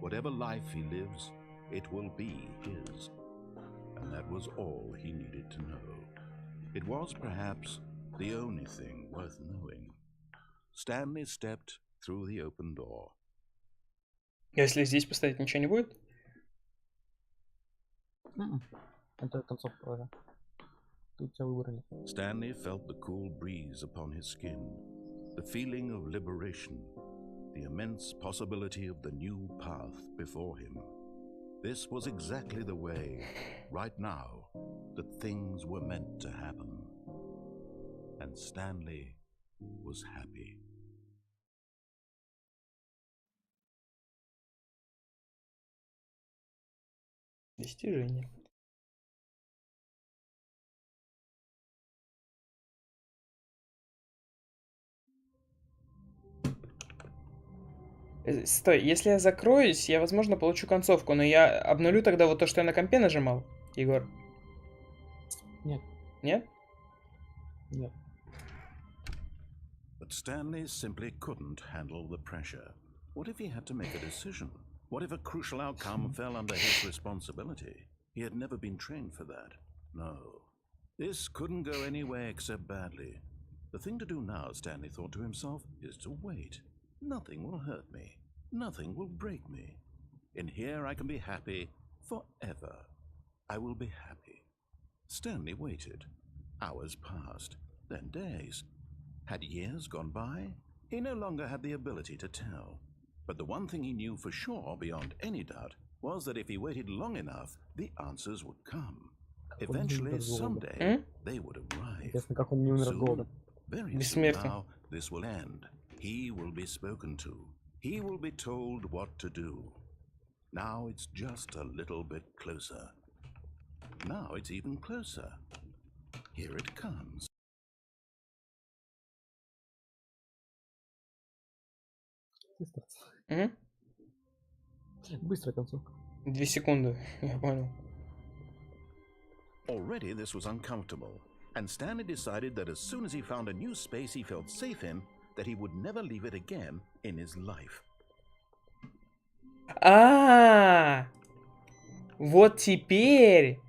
Whatever life he lives, it will be his. And that was all he needed to know. It was perhaps the only thing worth knowing. Stanley stepped through the open door. Если здесь поставить, ничего не будет? Это концовка уже. Тут тебя выбора нет. Stanley felt the cool breeze upon his skin, the feeling of liberation, the immense possibility of the new path before him. This was exactly the way, right now, that things were meant to happen. And Stanley was happy. Достижение. Стой, если я закроюсь, я, возможно, получу концовку, но я обновлю тогда вот то, что я на компе нажимал, Егор. Нет. Нет? Нет. But Stanley simply couldn't handle the pressure. What if he had to make a decision? What if a crucial outcome fell under his responsibility? He had never been trained for that. No. This couldn't go anywhere except badly. The thing to do now, Stanley thought to himself, is to wait. Nothing will hurt me. Nothing will break me. In here I can be happy forever. I will be happy. Stanley waited. Hours passed, then days. Had years gone by? He no longer had the ability to tell. But the one thing he knew for sure, beyond any doubt, was that if he waited long enough, the answers would come. Eventually, someday, they would arrive. Интересно, как он не умер от голода. Very soon now, this will end. He will be spoken to. He will be told what to do. Now it's just a little bit closer. Now it's even closer. Here it comes. Угу. Быстрая концовка. 2 секунды, я понял. Already this was uncomfortable, and Stanley decided that as soon as he found a new space he felt safe in, that he would never leave it again in his life. Вот теперь.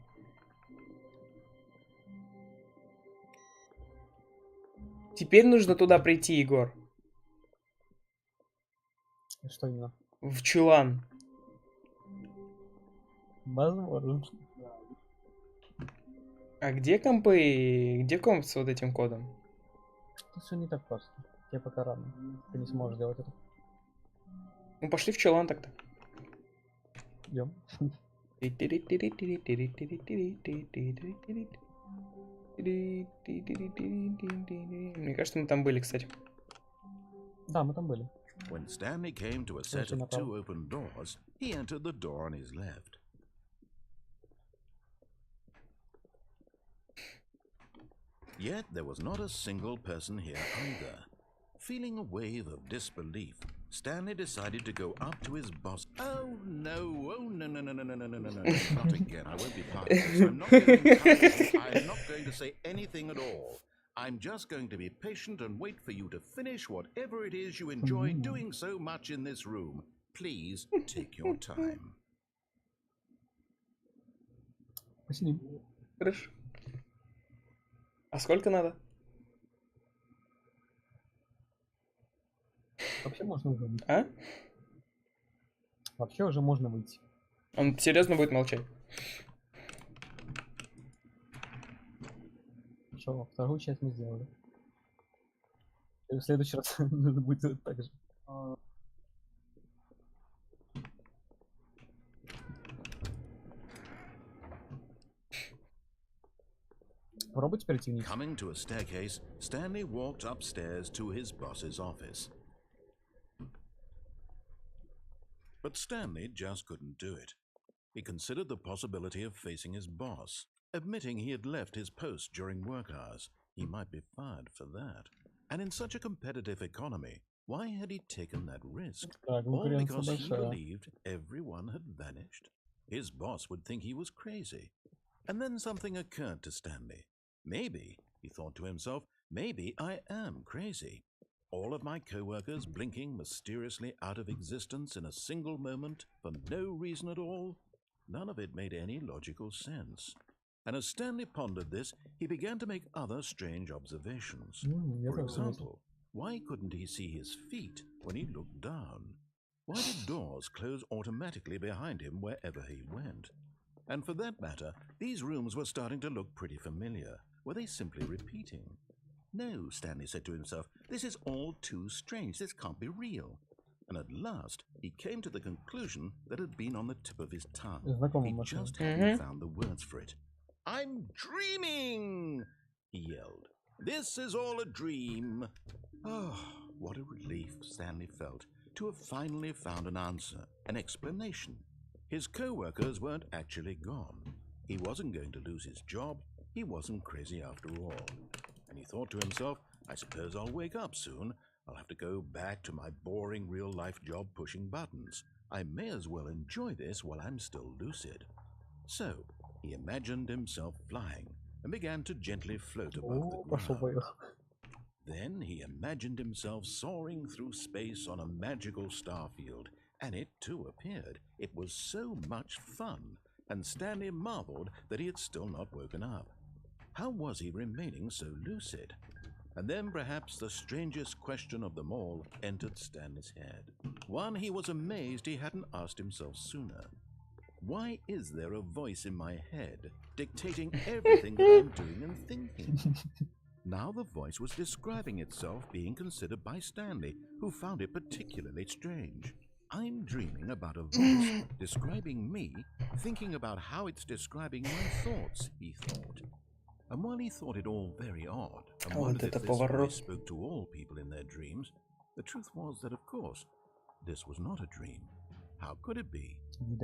Теперь нужно туда прийти, Егор. Что именно? В чулан. Возможно. А где компы? Где комп с вот этим кодом? Тут все не так просто. Тебе пока рано. Ты не сможешь сделать это. Ну пошли в чулан тогда. Идем. Мне кажется, мы там были, кстати. Да, мы там были. When Stanley came to a set of 2 open doors, he entered the door on his left. Yet there was not a single person here either. Feeling a wave of disbelief, Stanley decided to go up to his boss. Oh no, not again. I won't be part of this. I'm not going to encourage you. I'm not going to say anything at all. I'm just going to be patient and wait for you to finish whatever it is you enjoy doing so much in this room. Please take your time. Посидим. Хорошо. А сколько надо? Вообще можно уже выйти. А? Вообще уже можно выйти. Он серьезно будет молчать? Что, вторую часть мы сделали. И в следующий раз надо будет делать так же. Попробуйте перейти вниз. Coming to a staircase, Stanley walked upstairs to his boss's office. But Stanley just couldn't do it. He considered the possibility of facing his boss. Admitting he had left his post during work hours, he might be fired for that. And in such a competitive economy, why had he taken that risk? All because he believed everyone had vanished? His boss would think he was crazy. And then something occurred to Stanley. Maybe, he thought to himself, maybe I am crazy. All of my co-workers blinking mysteriously out of existence in a single moment for no reason at all? None of it made any logical sense. And as Stanley pondered this, he began to make other strange observations. For example, why couldn't he see his feet when he looked down? Why did doors close automatically behind him wherever he went? And for that matter, these rooms were starting to look pretty familiar. Were they simply repeating? No, Stanley said to himself, this is all too strange. This can't be real. And at last, he came to the conclusion that had been on the tip of his tongue. He just hadn't found the words for it. I'm dreaming, he yelled. This is all a dream. Oh, what a relief Stanley felt to have finally found an answer, an explanation. His co-workers weren't actually gone. He wasn't going to lose his job. He wasn't crazy after all. And he thought to himself, I suppose I'll wake up soon. I'll have to go back to my boring real-life job pushing buttons. I may as well enjoy this while I'm still lucid. So, he imagined himself flying and began to gently float above the Пошел ground. поехал. Then he imagined himself soaring through space on a magical starfield, and it too appeared. It was so much fun, and Stanley marveled that he had still not woken up. How was he remaining so lucid? And then perhaps the strangest question of them all entered Stanley's head. One he was amazed he hadn't asked himself sooner. Why is there a voice in my head dictating everything that I'm doing and thinking? Now the voice was describing itself being considered by Stanley, who found it particularly strange. I'm dreaming about a voice describing me, thinking about how it's describing my thoughts, he thought. And while he thought it all very odd, and wondered if this voice spoke to all people in their dreams, the truth was that, of course, this was not a dream. How could it be?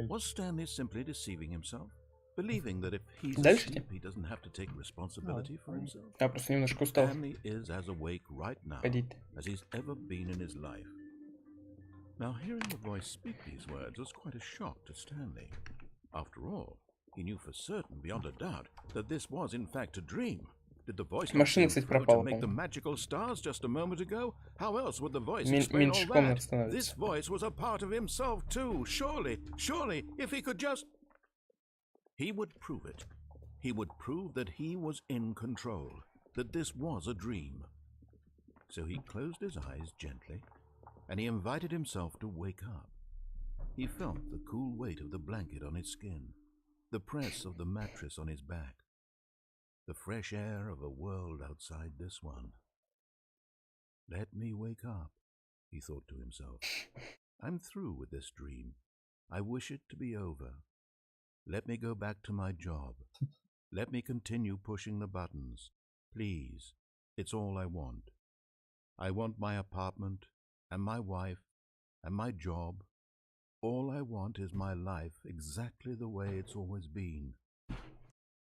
Was Stanley simply deceiving himself? Believing that if he's asleep, he doesn't have to take responsibility for himself? Я просто немножко устал. Stanley is as awake right now as he's ever been in his life. Now, hearing the voice speak these words was quite a shock to Stanley. After all, he knew for certain, beyond a doubt, that this was in fact a dream. Did the voice not seem to make the magical stars just a moment ago? How else would the voice explain all that? This voice was a part of himself too. Surely, if he could just... He would prove it. He would prove that he was in control, that this was a dream. So he closed his eyes gently, and he invited himself to wake up. He felt the cool weight of the blanket on his skin, the press of the mattress on his back, the fresh air of a world outside this one. Let me wake up, he thought to himself. I'm through with this dream. I wish it to be over. Let me go back to my job. Let me continue pushing the buttons. Please, it's all I want. I want my apartment, and my wife, and my job. All I want is my life exactly the way it's always been.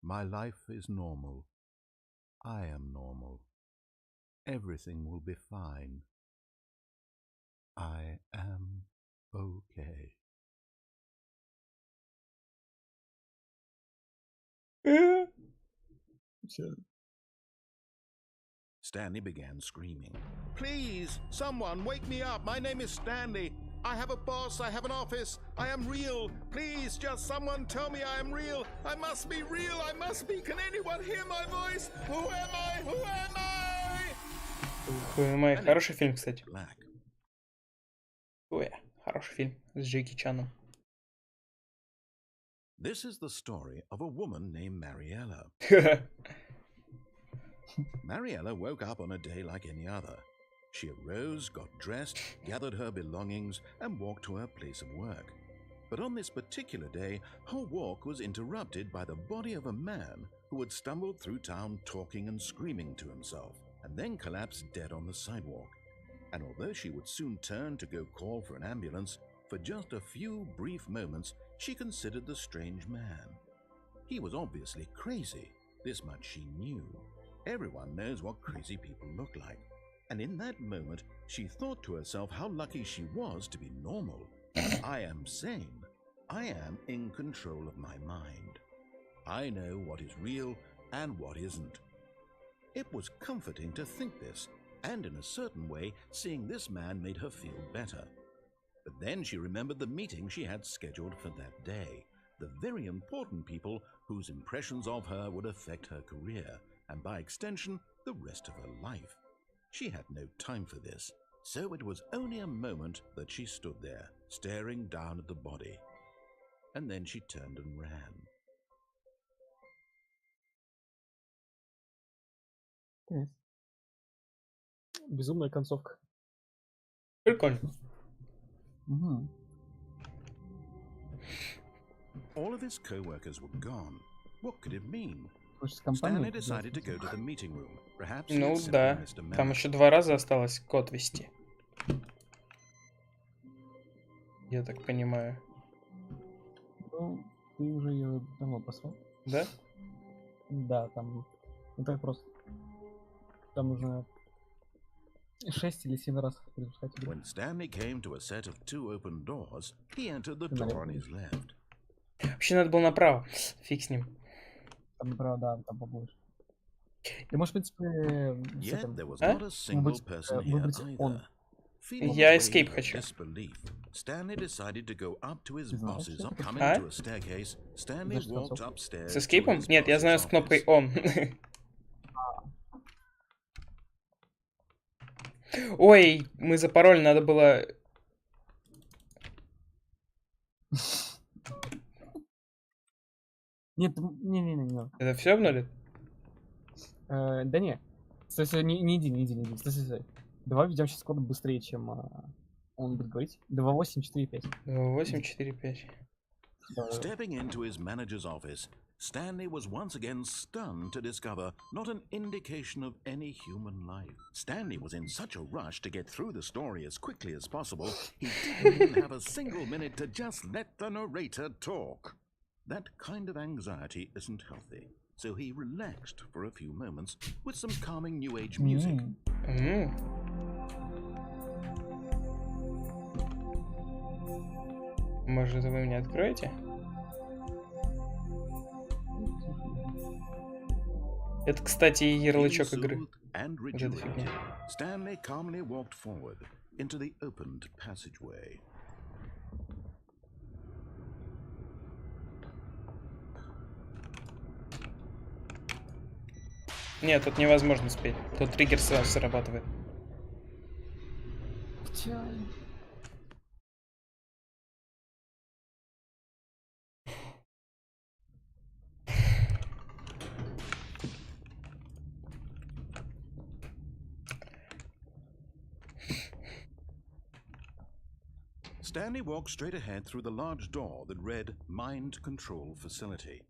My life is normal. I am normal. Everything will be fine. I am okay. Stanley began screaming. Please, someone, wake me up. My name is Stanley. I have a boss. I have an office. I am real. Please, just someone tell me I am real. I must be real. I must be. Can anyone hear my voice? Who am I? Who am I? Who am I? Хороший фильм, кстати. Ой, хороший фильм с Джеки Чаном. This is the story of a woman named Mariella. Mariella woke up on a day like any other. She arose, got dressed, gathered her belongings, and walked to her place of work. But on this particular day, her walk was interrupted by the body of a man who had stumbled through town talking and screaming to himself, and then collapsed dead on the sidewalk. And although she would soon turn to go call for an ambulance, for just a few brief moments she considered the strange man. He was obviously crazy, this much she knew. Everyone knows what crazy people look like. And in that moment, she thought to herself how lucky she was to be normal. I am sane. I am in control of my mind. I know what is real and what isn't. It was comforting to think this, and in a certain way, seeing this man made her feel better. But then she remembered the meeting she had scheduled for that day, the very important people whose impressions of her would affect her career, and by extension, the rest of her life. She had no time for this, so it was only a moment that she stood there, staring down at the body. And then she turned and ran. Безумная концовка. Прикольно. Угу. All of his co-workers were gone. What could it mean? Stanley Stanley decided to go to the meeting room. Perhaps he Ну had simply да, missed a memo. там еще 2 раза осталось код ввести. Я так понимаю. Ну, ты уже ее давно послал. Да? Да, там не так просто. Там нужно 6 или 7 раз перепускать игру. When Stanley came to a set of 2 open doors, he entered the Канале door on his будешь. left. Вообще надо было направо. Фиг с ним. Там направо, да, там побольше. Ты можешь, в принципе, с Yet этим there was А? not a single выбрать, person here выбрать он. either. Feeling Я a escape wave of хочу. disbelief, Stanley decided to go up to his Ты знаешь, boss's что office. это Coming А? to a staircase, Stanley Знаешь walked концовку? upstairs С to эскейпом? his Нет, я знаю boss's с кнопкой office. on. Ой, мы запороли, надо было... Нет, не. Это все обнулит? Да не. Стой, не иди. Стой. Давай ведем сейчас код быстрее, чем он будет говорить. 2845. 8, 4, 5. Stepping into his manager's office, Stanley was once again stunned to discover not an indication of any human life. Stanley was in such a rush to get through the story as quickly as possible, he didn't even have a single minute to just let the narrator talk. That kind of anxiety isn't healthy, so he relaxed for a few moments with some calming new age music. Может, вы мне откроете? Это, кстати, ярлычок Feeling игры. soothed and Вот эта rejuvenated, фигня. Stanley calmly walked forward into the opened passageway. Нет, тут невозможно спеть. Тут триггер сразу срабатывает. Stanley walked straight ahead through the large door that read Mind Control Facility.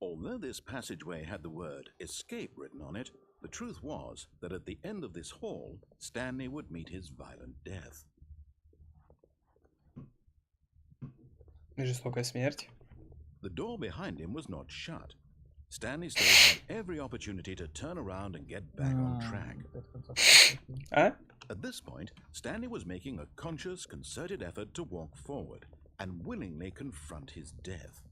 Although this passageway had the word escape written on it, the truth was that at the end of this hall, Stanley would meet his violent death. Жестокая смерть. The door behind him was not shut. Stanley still had every opportunity to turn around and get back on track. А? At this point, Stanley was making a conscious, concerted effort to walk forward and willingly confront his death.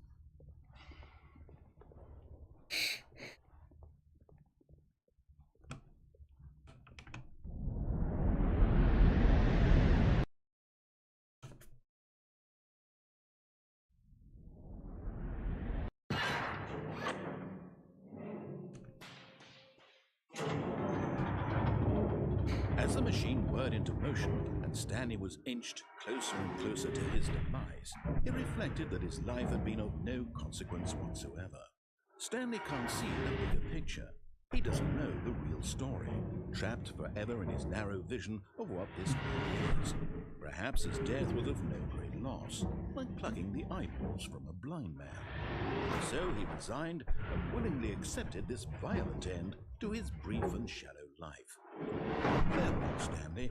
As the machine whirred into motion and Stanley was inched closer and closer to his demise, he reflected that his life had been of no consequence whatsoever. Stanley can't see the bigger picture. He doesn't know the real story, trapped forever in his narrow vision of what this world is. Perhaps his death was of no great loss, like plucking the eyeballs from a blind man. So he resigned and willingly accepted this violent end to his brief and shallow life. Farewell, Stanley.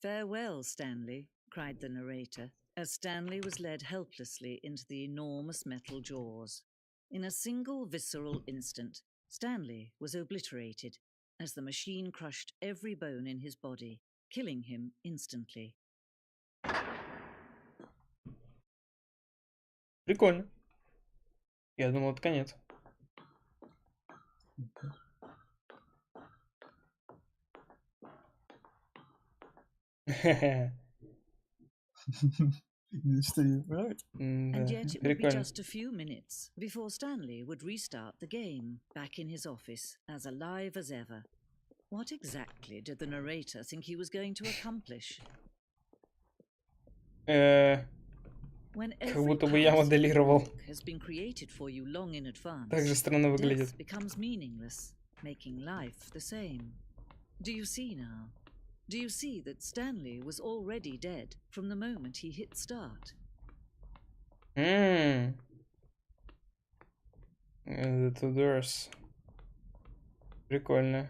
Farewell, Stanley, cried the narrator, as Stanley was led helplessly into the enormous metal jaws. In a single visceral instant, Stanley was obliterated, as the machine crushed every bone in his body, killing him instantly. Прикольно. Я думал, это конец. And yet it would be Прикольно. just a few minutes before Stanley would restart the game, back in his office, as alive as ever. What exactly did the narrator think he was going to accomplish? When Как every будто бы я part of the моделировал. book has been created for you long in advance, Так же странно выглядит. death becomes meaningless, making life the same. Do you see now? Do you see that Stanley was already dead from the moment he hit start? The two doors. Прикольно.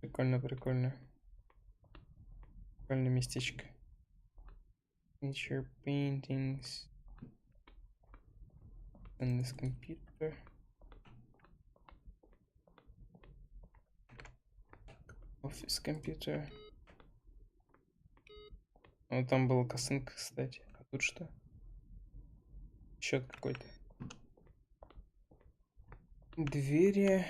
Прикольно. Прикольное местечко. Nature paintings. On this computer. Офис компьютер. Ну, там была косынка, кстати. А тут что? Счет какой-то. Двери.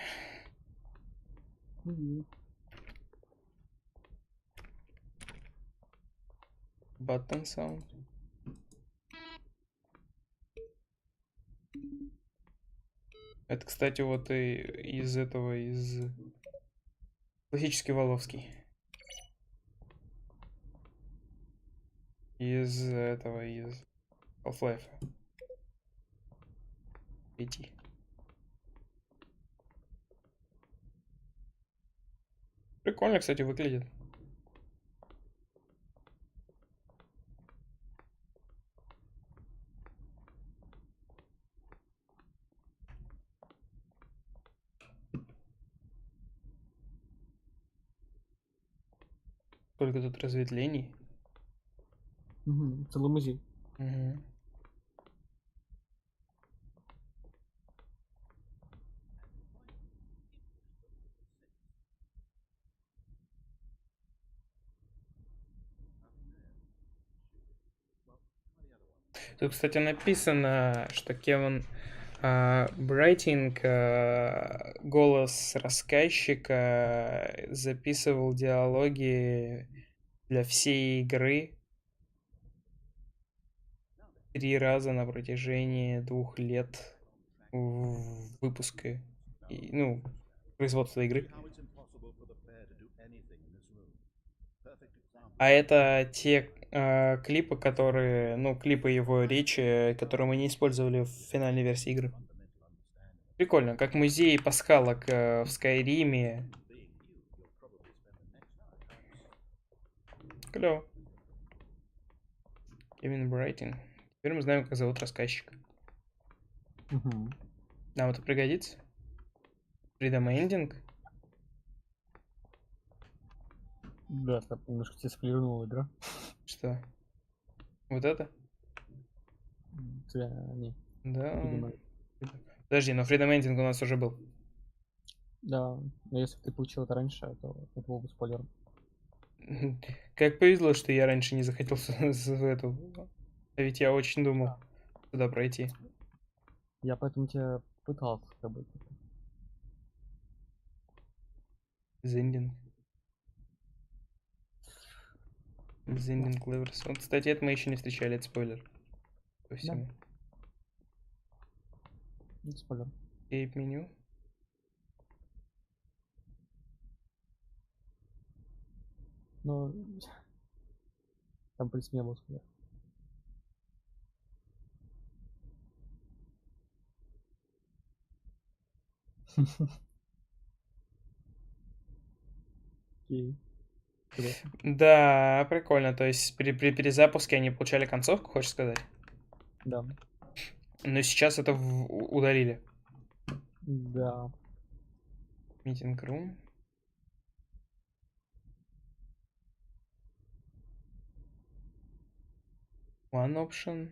Button sound. Это, кстати, вот и из этого, из классический Воловский. Из этого, из Half-Life. Идти. Прикольно, кстати, выглядит. Сколько тут разветвлений. Целый музей. Угу. Тут, кстати, написано, что Кевин Брайтинг, голос рассказчика, записывал диалоги для всей игры 3 раза на протяжении 2 лет выпуска, ну, производства игры. А это те клипы, которые, ну, клипы его речи, которые мы не использовали в финальной версии игры. Прикольно, как музей пасхалок в Скайриме. Клево. Кевин Брайтинг. Теперь мы знаем, как зовут рассказчика. Нам это пригодится? Freedom Ending? Да, так немножко тебе склернула игра. Что? Вот это? Не. Да. Freedom. Подожди, но Freedom Ending у нас уже был. Да, но если бы ты получил это раньше, то это был бы спойлером. Как повезло, что я раньше не захотел в эту. А ведь я очень думал туда пройти. Я поэтому тебя пытался как бы. Зендинг. Зендинг Леверс. Вот, кстати, это мы еще не встречали, это спойлер. По всему. Да. Спойлер. Кейп меню. Ну, там в принципе не было спойлер. Окей. Да, прикольно. То есть при перезапуске они получали концовку, хочешь сказать? Да. Но сейчас это удалили. Да. Meeting room. One option.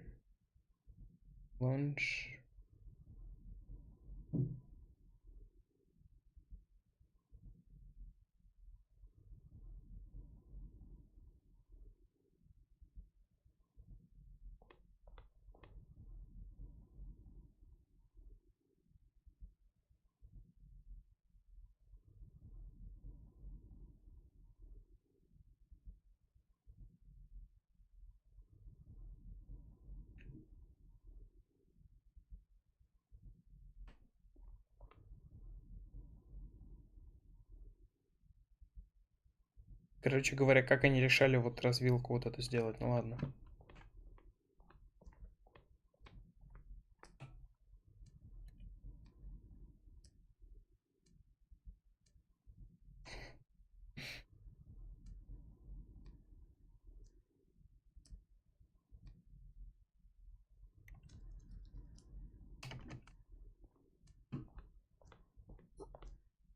Launch. Короче говоря, как они решали вот развилку вот эту сделать, ну ладно.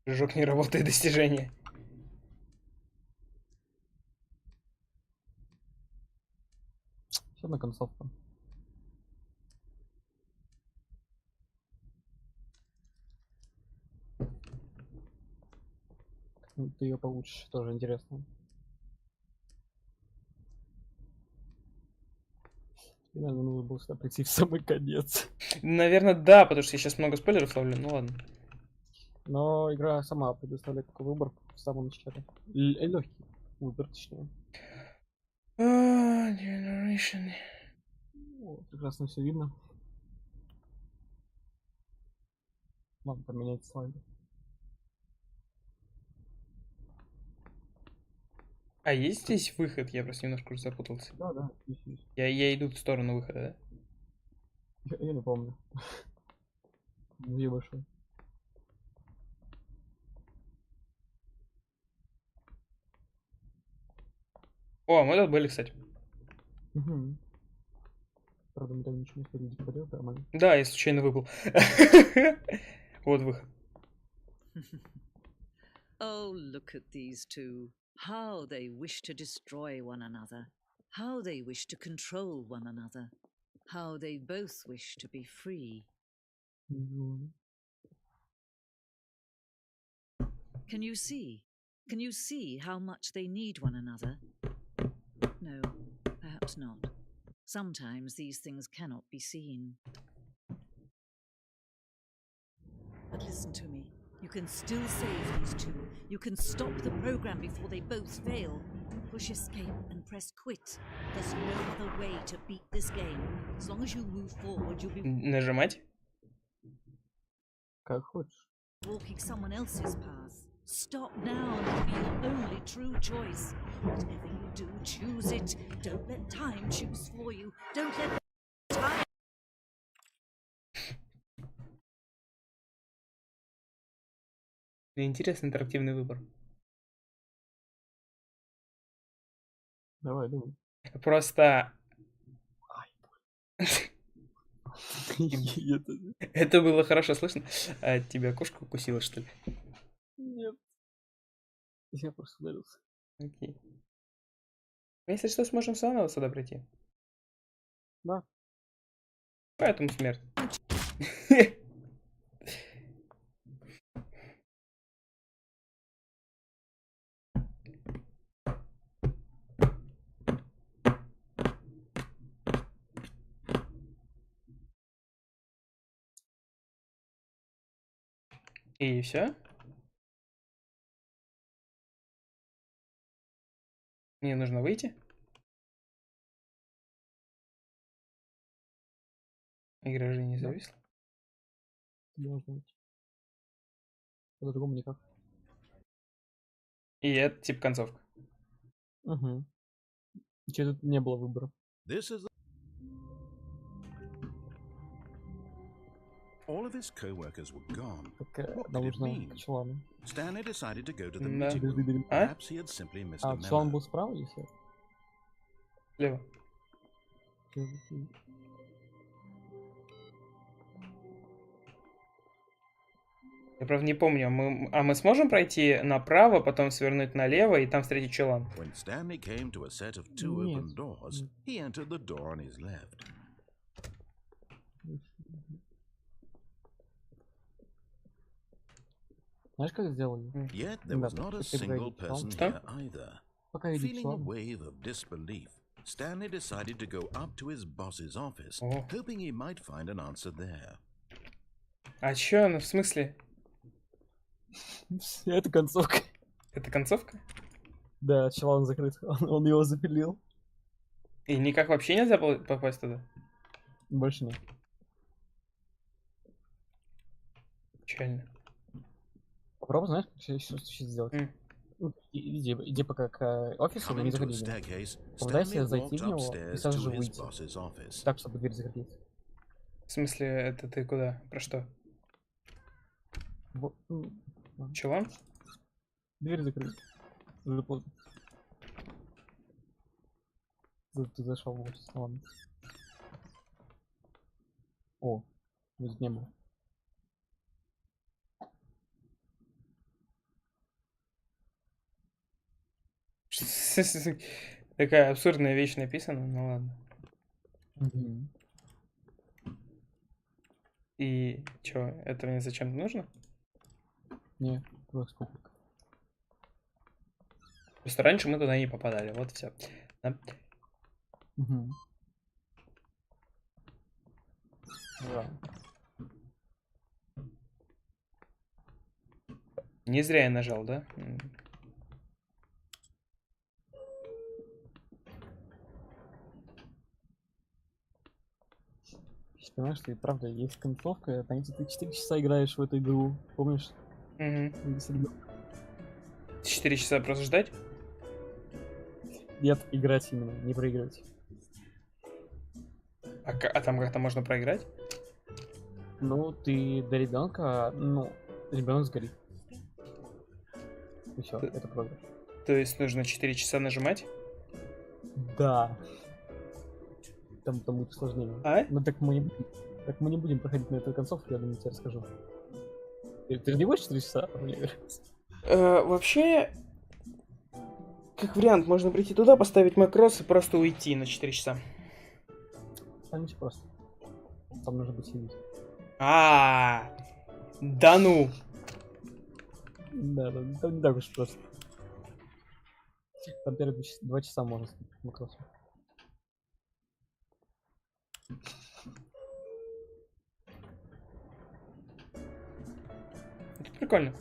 Прыжок не работает, достижение. Все на концовку. ты ее получишь, тоже интересно. И, наверное, нужно было сюда прийти в самый конец. Наверное, да, потому что я сейчас много спойлеров ловлю, ну ладно. Но игра сама предоставляет такой выбор в самом начале. Легкий выбор, точнее. Generation. Вот, прекрасно все видно. Ладно, поменять слайды. А есть здесь выход? Я просто немножко уже запутался. Да, есть. Я иду в сторону выхода, да? Я не помню. Где большой? О, мы тут были, кстати. Угу. Правда, мы там ничего не успели поделать, нормально. Да, я случайно выпал. Вот выход. Oh, look at these two. How they wish to destroy one another. How they wish to control one another. How they both wish to be free. Can you see? Can you see how much they need one another? No, perhaps not. Sometimes these things cannot be seen. But listen to me. You can still save these two. You can stop the program before they both fail. Push escape and press quit. There's no other way to beat this game. As long as you move forward, you'll be Нажимать? Как хочешь. walking someone else's path. Stop now and it'll be your only true choice. Whatever you do, choose it. Don't let time choose for you. Don't let time. Интересный интерактивный выбор. Давай, думай. Просто... Это было хорошо слышно. А тебя кошка укусила, что ли? Нет. Я просто ударился. Окей. Если что, сможем снова сюда прийти. Да. Поэтому смерть. И все? Мне нужно выйти? Игра же не Да. зависла. Должно быть. По-другому никак. И это типа концовка. Угу. Че тут не было выбора. This is all of his co-workers were gone. Как What нам could it нужно mean? к челану. Stanley decided to go to the Да. meeting room. Подожди. А? Perhaps he had simply missed А, a челан memo. был справа или слева? Слева. Я правда не помню, мы сможем пройти направо, потом свернуть налево и там встретить чулан? When Stanley came to a set of two Нет. open doors, he entered the door on his left. Знаешь, как сделали? Yet there was Да, not a если single говорить челан. person Что? here either. Пока идет Feeling a челан. wave of disbelief, Stanley decided to go up to his boss's office, Oh. hoping he might find an answer there. А чё, ну в смысле? Это концовка. Это концовка? Да, челан закрыт. Он его запилил. И никак вообще нельзя попасть туда? Больше нет. Печально. Попробуй, знаешь, как сейчас сделать. Ну, иди пока к офису, но не Coming to a заходи в него. staircase, Попытайся Stanley зайти walked в него и upstairs сразу to же his выйти. boss's office. Так, чтобы дверь закрылась. В смысле, это ты куда? Про что? Чулан? Дверь закрыта. Уже поздно. Ты зашел в офис, ладно. О, здесь не было. Такая абсурдная вещь написана, ну ладно. И чё, это мне зачем нужно? Не, просто сколько. Просто раньше мы туда не попадали, вот все. Да? Угу. Да. Не зря я нажал, да? Понимаешь, что и правда есть концовка, там где ты 4 часа играешь в эту игру, помнишь? Угу. 4 часа просто ждать? Нет, играть именно, не проигрывать. А там как-то можно проиграть? Ну, ты до ребенка, ну, ребенок сгорит. И все, это проигрыш. То есть нужно 4 часа нажимать? Да. Там будет усложнение. А? Ну так мы не будем проходить на эту концовку, я думаю, тебе расскажу. Ты же не будешь 4 часа играть? Вообще, как вариант, можно прийти туда, поставить макрос и просто уйти на 4 часа. Там ничего просто. Там нужно быть сидеть. Да ну! Да, там не так уж просто. Там первые 2 часа можно ставить макрос. Это прикольно.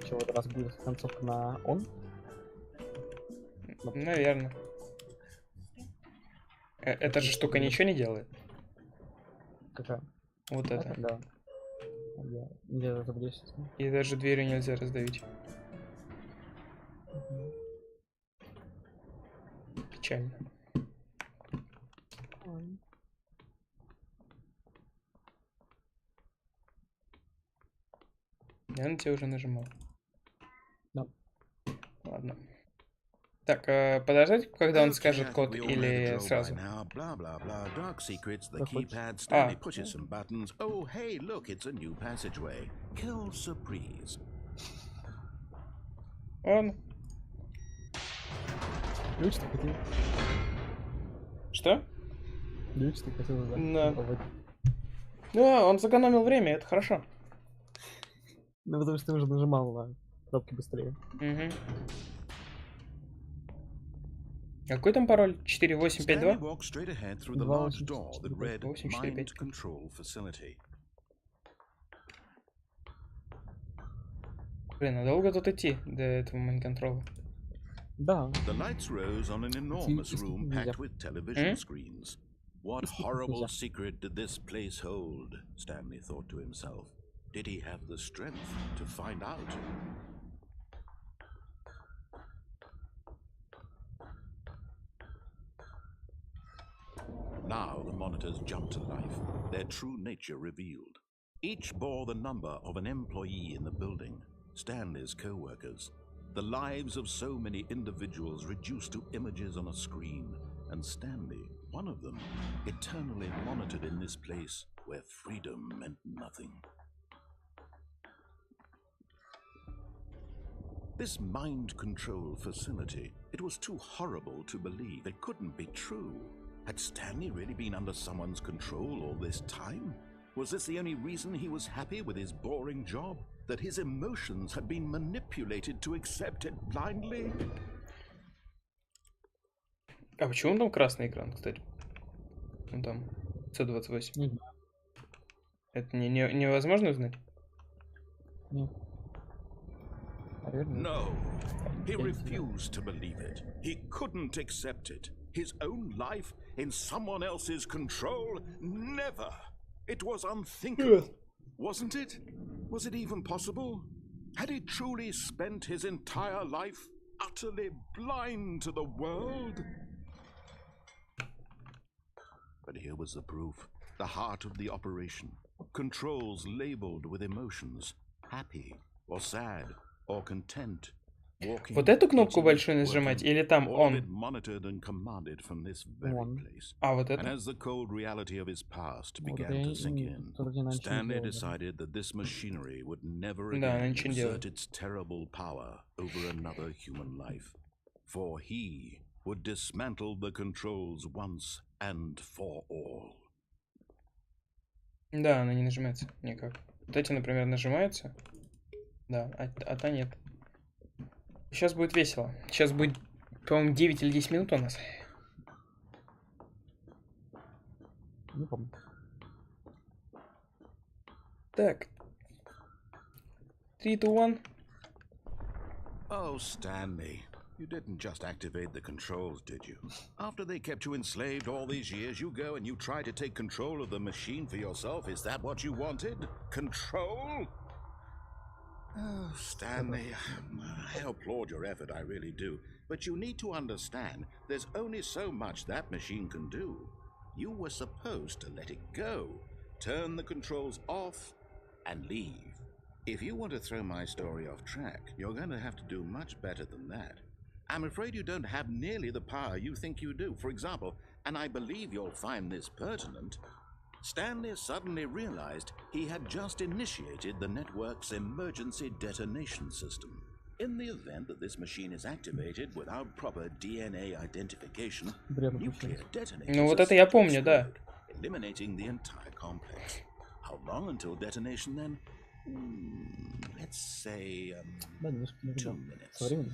Что, в этот раз будет концовка на он? Наверное. Эта же штука ничего не делает. Какая? Вот это. Да. Я разобью сейчас. И даже дверью нельзя раздавить. Печально. Я на тебя уже нажимал. Да. Ладно. Так, подождать, когда он скажет код, или сразу? Он. Ключ ты хотел? Что? Ключ ты хотел, да? Да. Да, он сэкономил время, это хорошо. Ну, потому что ты уже нажимал на кнопки быстрее. Угу. Какой там пароль? 4852? 8455. Блин, а долго тут идти до этого майн-контрола? Да. The lights rose on an enormous room packed with television screens. What horrible secret did this place hold? Stanley thought to himself. Did he have the strength to find out? Now the monitors jumped to life, their true nature revealed. Each bore the number of an employee in the building, Stanley's co-workers. The lives of so many individuals reduced to images on a screen, and Stanley, one of them, eternally monitored in this place where freedom meant nothing. This mind control facility, it was too horrible to believe. It couldn't be true. Had Stanley really been under someone's control all this time? Was this the only reason he was happy with his boring job? That his emotions had been manipulated to accept it blindly? А почему там красный экран, кстати? Ну там, 128. Это невозможно узнать? Нет. No, he refused to believe it. He couldn't accept it. His own life in someone else's control? Never! It was unthinkable. Wasn't it? Was it even possible? Had he truly spent his entire life utterly blind to the world? But here was the proof. The heart of the operation. Controls labeled with emotions. Happy or sad or content. Вот эту кнопку большую нажимать или там он? А, вот это? And as the cold reality of his past began to sink in, Stanley decided that this machinery would never again exert its terrible power over another human life. For he would dismantle the controls once and for all. Да, она не нажимается никак. Вот эти, например, нажимаются. Да, а та нет. Сейчас будет весело. Сейчас будет, по-моему, 9 или 10 минут у нас. Не помню. Так. 3, 2, 1. Oh, Stanley, you didn't just activate the controls, did you? After they kept you enslaved all these years, you go and you try to take control of the machine for yourself. Is that what you wanted? Control? Oh, Stanley, I applaud your effort, I really do. But you need to understand, there's only so much that machine can do. You were supposed to let it go, turn the controls off, and leave. If you want to throw my story off track, you're going to have to do much better than that. I'm afraid you don't have nearly the power you think you do. For example, and I believe you'll find this pertinent, Stanley suddenly realized he had just initiated the network's emergency detonation system. In the event that this machine is activated without proper DNA identification, nuclear detonators Ну вот are это я set to помню, да. explode, eliminating the entire complex. How long until detonation then? Let's say Да, немножко 2 навредил. minutes. Со временем.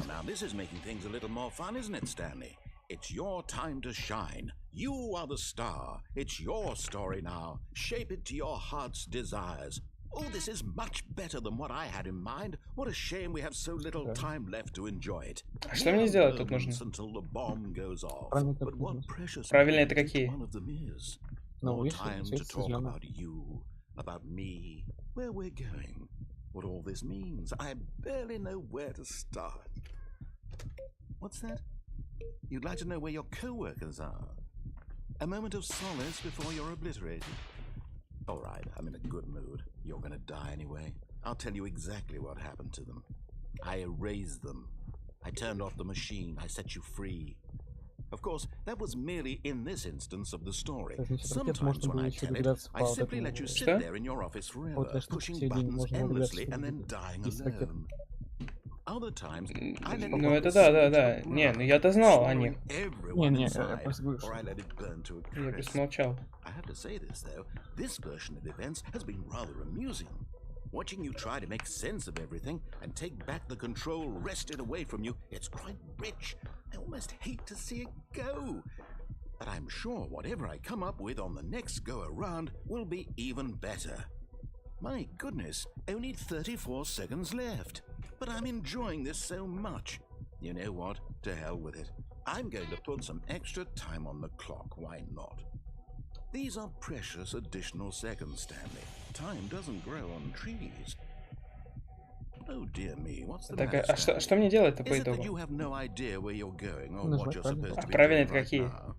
Now this is making things a little more fun, isn't it, Stanley? It's your time to shine. You are the star. It's your story now. Shape it to your heart's desires. Oh, this is much better than what I had in mind. What a shame we have so little time left to enjoy it. А что мне сделать тут нужно? Until the bomb goes off. Правильно, But как what нужно. precious Правильно это moment each какие? one of them is. Ну, More видишь, time все to talk зелёное. about you, about me, where we're going, what all this means. I barely know where to start. What's that? You'd like to know where your co-workers are? A moment of solace before you're obliterated. All right, I'm in a good mood. You're gonna die anyway. I'll tell you exactly what happened to them. I erased them. I turned off the machine. I set you free. Of course, that was merely in this instance of the story. Sometimes when I tell it, I simply let you sit there in your office forever, pushing buttons endlessly and then dying alone. Other times, I let Ну это да. Не, ну я-то знал о них. everyone Не, inside, просто говорю, or I let it burn to a Я бы crisp. смолчал. I have to say this, though. This version of events has been rather amusing. Watching you try to make sense of everything and take back the control wrested away from you, it's quite rich. I almost hate to see it go. But I'm sure whatever I come up with on the next go-around will be even better. My goodness, only 34 seconds left. But I'm enjoying this so much. You know what? To hell with it. I'm going to put some extra time on the clock, why not? These are precious additional seconds, Stanley. Time doesn't grow on trees. Oh dear me, what's the Так, matter, а что Stanley? мне делать-то по Is it that you итогу? have no idea where you're going or Ну, what нажимать you're правильно. supposed to be Правильно doing это right какие? now?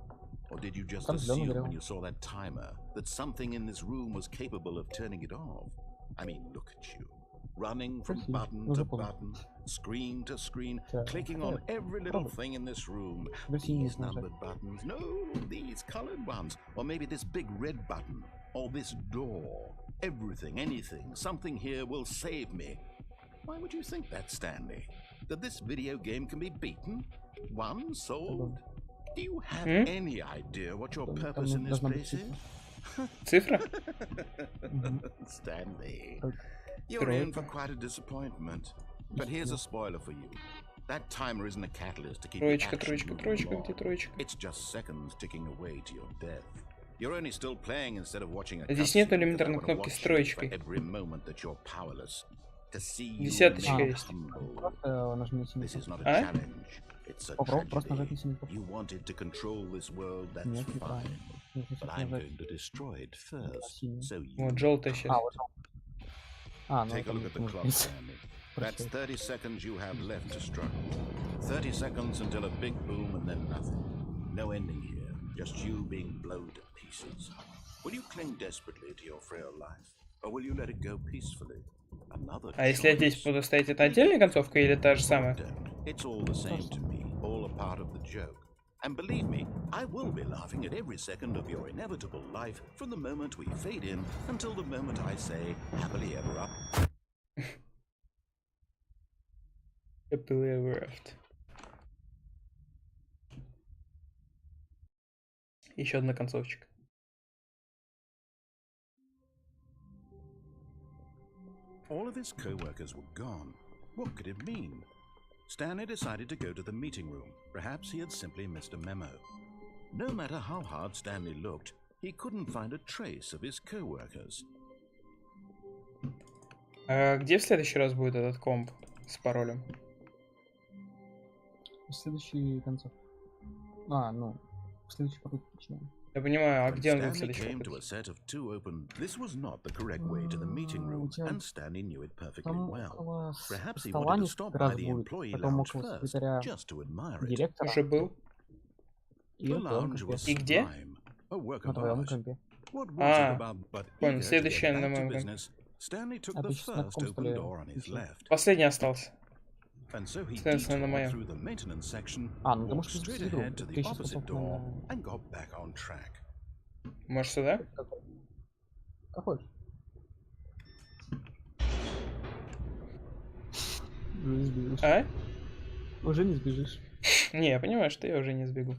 Or did you just Там зелёный assume горел. when you saw that timer that something in this room was capable of turning it off? I mean, look at you. Running from Красиво. button Уже to понял. button, screen to screen, Так, clicking on every little попробуй. thing in this room. Теперь синий These нажать. numbered buttons, no, these colored ones. Or maybe this big red button, or this door. Everything, anything, something here will save me. Why would you think that, Stanley? That this video game can be beaten? Won? Sold? Do you have any idea what your Там purpose in this должна быть place is? Цифра? Stanley, Так, you're in Тройка. for quite a disappointment. But here's a spoiler for you. That timer isn't a catalyst to keep the Троечка, action троечка, moving троечка, along. где троечка? It's just seconds ticking away to your death. You're only still playing instead of watching a Здесь cutscene, нет 'cause I элементарной wanna кнопки watch с you троечкой. for every moment that you're powerless. To see you Десяточка made есть. humble. просто нажми синий. This is not a А? challenge. It's a Попробуй просто нажать на tragedy. синий кнопку. You wanted to control this world, that's Нет, fine. неправильно. Нужно But всё-таки I'm нажать. going to destroy it first. синий. So you Вот желтая сейчас. А, вот. А, ну take a это look at the может clock, быть. Stanley. That's Прощай. 30 seconds you have left to struggle. 30 seconds until a big boom and then nothing. No ending here. Just you being blown to pieces. Will you cling desperately to your frail life? Or will you let it go peacefully? Another А если я здесь choice. буду ставить, это отдельная концовка или та же самая? Don't. It's all the same to me, all a part of the joke. And believe me, I will be laughing at every second of your inevitable life from the moment we fade in until the moment I say happily ever up. Happily ever after. Еще одна концовочка. All of his co-workers were gone. What could it mean? Stanley decided to go to the meeting room. Perhaps he had simply missed a memo. No matter how hard Stanley looked, he couldn't find a trace of his co-workers. А где в следующий раз будет этот комп с паролем? Следующий концов. Ну, следующий попытка начинаем. Я понимаю, а где он будет в Stanley следующий came to a раз? set of two open. This was not the correct way to the meeting room, and Stanley knew it perfectly Там well. около Perhaps he стола wanted to несколько stop by раз the будет, employee потом lounge около first, секретаря just to admire it. директора. Уже был. И The на твоем lounge was компе. И где? sublime, a work На of твоем art. компе. What was it А, about but понял, eager to следующая get на back to моем компе. business, Stanley took the Обычно на first каком open столе door on his включено? left, Последний остался. and so he Соответственно, на detoured моем. through the maintenance section, Ну ты walked можешь straight выбрать ahead to the ты сейчас opposite попал door, на... and got back on track. Может, сюда? Какой? Уже не сбежишь. А? Уже не сбежишь. Не, я понимаю, что я уже не сбегу.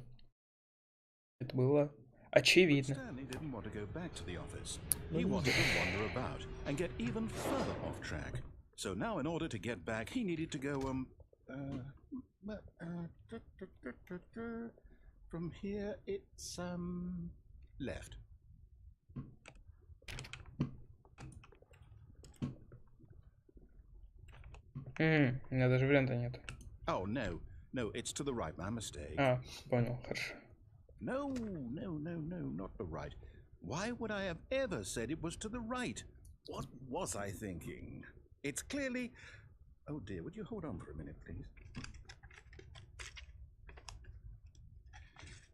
Это было But очевидно. Stanley didn't want to go back to the office. He wanted to wander about and get even further off track. So now, in order to get back, he needed to go, from here, it's, left. У меня даже варианта нет. Oh, no, it's to the right, my mistake. А, понял, хорошо. No, not the right. Why would I have ever said it was to the right? What was I thinking? It's clearly... Oh dear, would you hold on for a minute, please?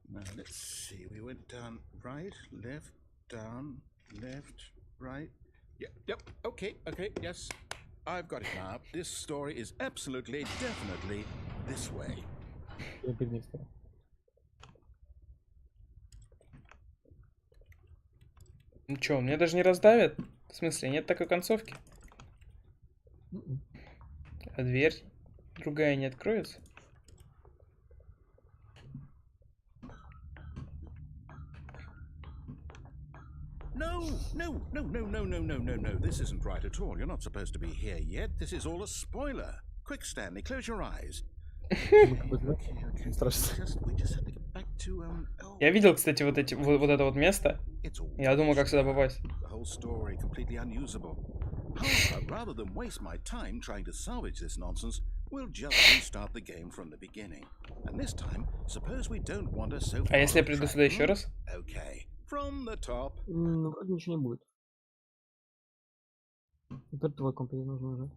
Now, let's see. We went down right, left, down, left, right. Yep, okay, yes. I've got it now. This story is absolutely, definitely this way. Я перенесу. Ну чё, он меня даже не раздавит? В смысле, нет такой концовки? А дверь другая не откроется? No. This isn't right at all. You're not supposed to be here yet. This is all a spoiler. Quick, Stanley, close your eyes. Не страшно. We just have to get back to, Я видел, кстати, вот это вот место. It's all Я думал, как сюда попасть. the whole story completely unusable. However, rather than waste my time trying to salvage this nonsense, we'll just restart the game from the beginning. And this time, suppose we don't wander so far А если я off приду track, сюда еще hmm? раз? Okay, from the top. Ну, вроде ничего не будет. Теперь твой компьютер нужно уже.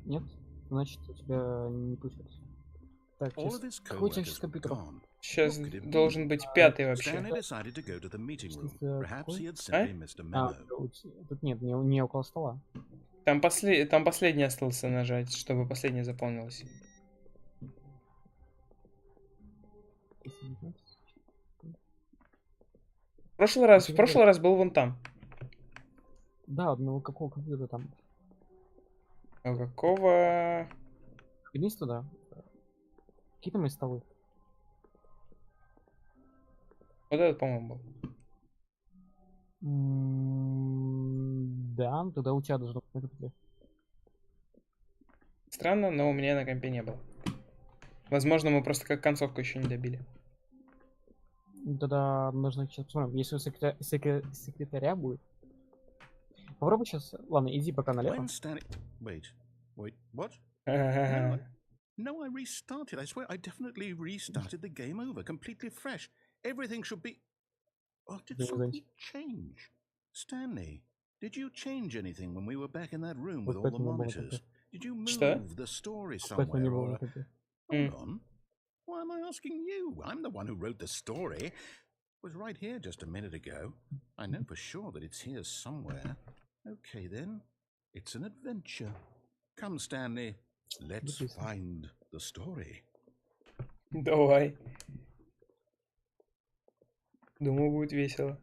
Нет? Значит, у тебя не получается. Так, All сейчас. of his Какой у тебя сейчас co-workers were компьютер? gone. Сейчас What could it be? должен быть пятый вообще. Stanley decided to go to the meeting room. Чисто Perhaps he had какой? simply missed a memo. Тут нет, не около стола. Там последний остался нажать, чтобы последний заполнилось. В прошлый раз был вон там. Да, ну какого компьютера там? А какого? Вернись туда. Какие там есть столы? Вот этот, по-моему, был. Да, туда у тебя должно быть на компьютере. Странно, но у меня на компе не было. Возможно, мы просто как концовку еще не добили. Тогда нужно сейчас посмотрим. Если у секретаря будет. Попробуй сейчас. Ладно, иди пока налево. When Stanley... Wait, what? Ага. No, I restarted. I swear I definitely restarted the game over, completely fresh. Everything should be... Oh, did Да, something значит. change? Stanley, did you change anything when we were back in that room with Вот all the поэтому не было monitors? компьютера. Did you Что? move the story Поэтому не somewhere было or... на компе. Hold on. Why am I asking you? I'm the one who wrote the story. It was right here just a minute ago. I know for sure that it's here somewhere. Okay then, it's an adventure. Come, Stanley, let's Допустим. find the story. Давай. Думаю, будет весело.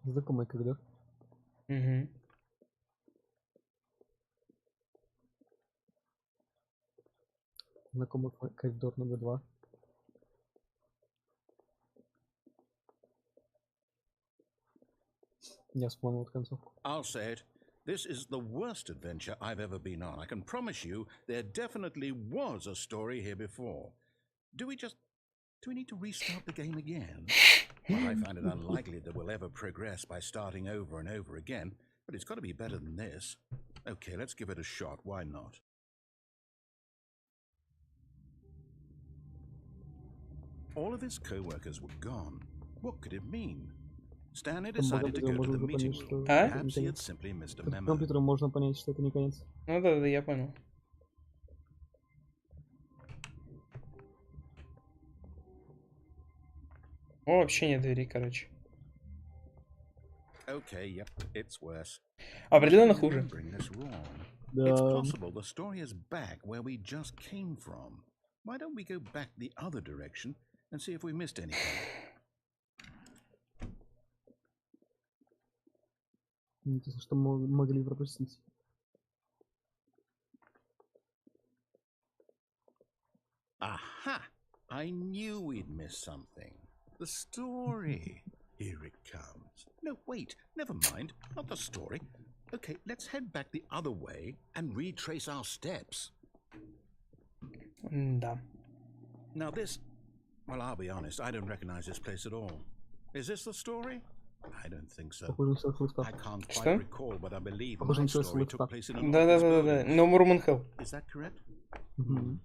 Знакомый когда? Угу. Знакомый коридор номер 2. Я вспомнил концовку. I'll say it. This is the worst adventure I've ever been on. I can promise you there definitely was a story here before. Do we need to restart the game again? Well, I find it unlikely that we'll ever progress by starting over and over again, but it's got to be better than this. Okay, let's give it a shot. Why not? All of his co-workers were gone. What could it mean? Stanley decided to go to the meeting room. Perhaps he had simply missed a memo. Компьютером можно понять, что это не конец. Ну да, я понял. О, вообще нет двери, короче. Okay, yep, it's worse. Определенно хуже. It's possible the story is back where we just came from. Why don't we go back the other direction and see if we missed anything? Интересно, что мы могли пропустить. Aha! I knew we'd miss something. The story. Here it comes. No, wait, never mind. Not the story. Okay, let's head back the other way and retrace our steps. Да. Now this... Well, I'll be honest, I don't recognize this place at all. Is this the story? I don't think so. I can't quite recall, but I believe my story took place in an office building. No more hell. Is that correct? Do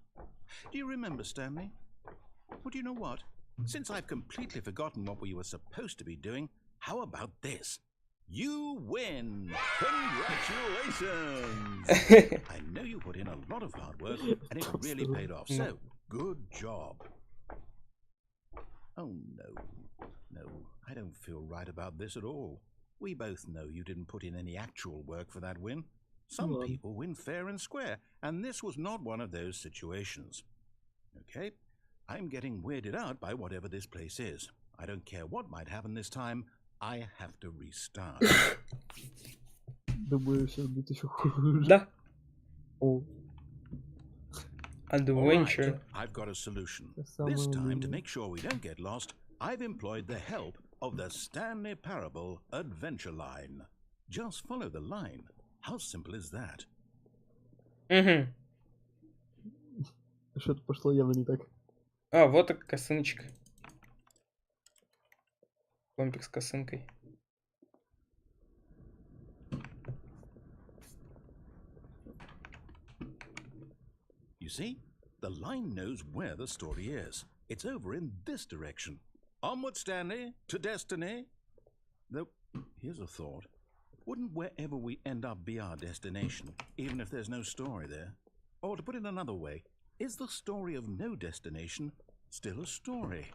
you remember, Stanley? Well, do you know what? Since I've completely forgotten what we were supposed to be doing, how about this? You win! Congratulations! I know you put in a lot of hard work, and it really paid off, so good job. Oh, no. No, I don't feel right about this at all. We both know you didn't put in any actual work for that win. Some people win fair and square, and this was not one of those situations. Okay, I'm getting weirded out by whatever this place is. I don't care what might happen this time. I have to restart. Думаю, сейчас будет еще хуже. Да. О. Adventure. Right, I've got a solution. This time, to make sure we don't get lost, I've employed the help of the Stanley Parable adventure line. Just follow the line. How simple is that? Что-то пошло явно не так. А, вот и косыночка. Компик с косынкой. You see, the line knows where the story is. It's over in this direction. Onward, Stanley, to destiny. Though, here's a thought. Wouldn't wherever we end up be our destination, even if there's no story there? Or to put it another way, is the story of no destination still a story?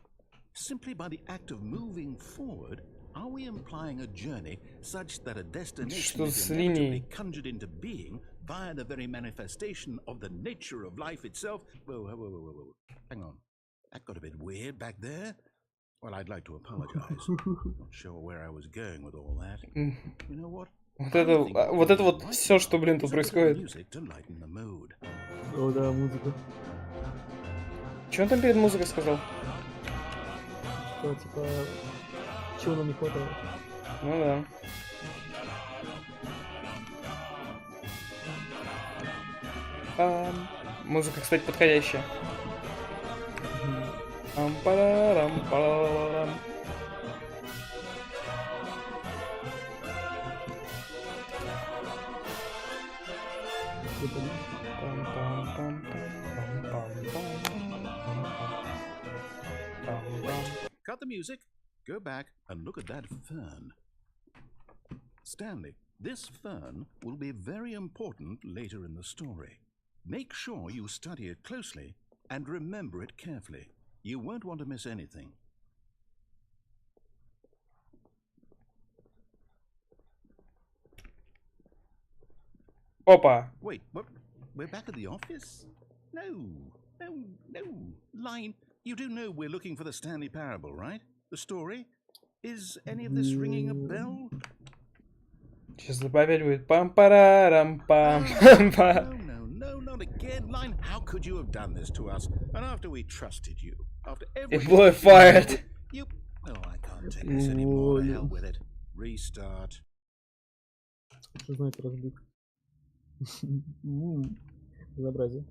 Simply by the act of moving forward, are we implying a journey such that a destination is inevitably conjured into being via the very manifestation of the nature of life itself? Whoa. Hang on. That got a bit weird back there. Well, I'd like to apologize. Not sure where I was going with all that. You know what? Вот это вот все, что, блин, тут происходит. О, да, музыка. Че он там перед музыкой сказал? Что, типа, чего нам не хватает? Ну да. Музыка, кстати, подходящая. Cut the music, go back and look at that fern. Stanley, this fern will be very important later in the story. Make sure you study it closely and remember it carefully. You won't want to miss anything. Опа! Wait, what? We're back at the office? No. Line, you do know we're looking for the Stanley Parable, right? The story? Is any of this ringing a bell? Сейчас опять будет пам-парарам-пам. No, not again. headline? How could you have done this to us? And after we trusted you, after Employee fired. You... Oh, I can't take this anymore. The hell with it. Restart. Что знает разбит. Безобразие.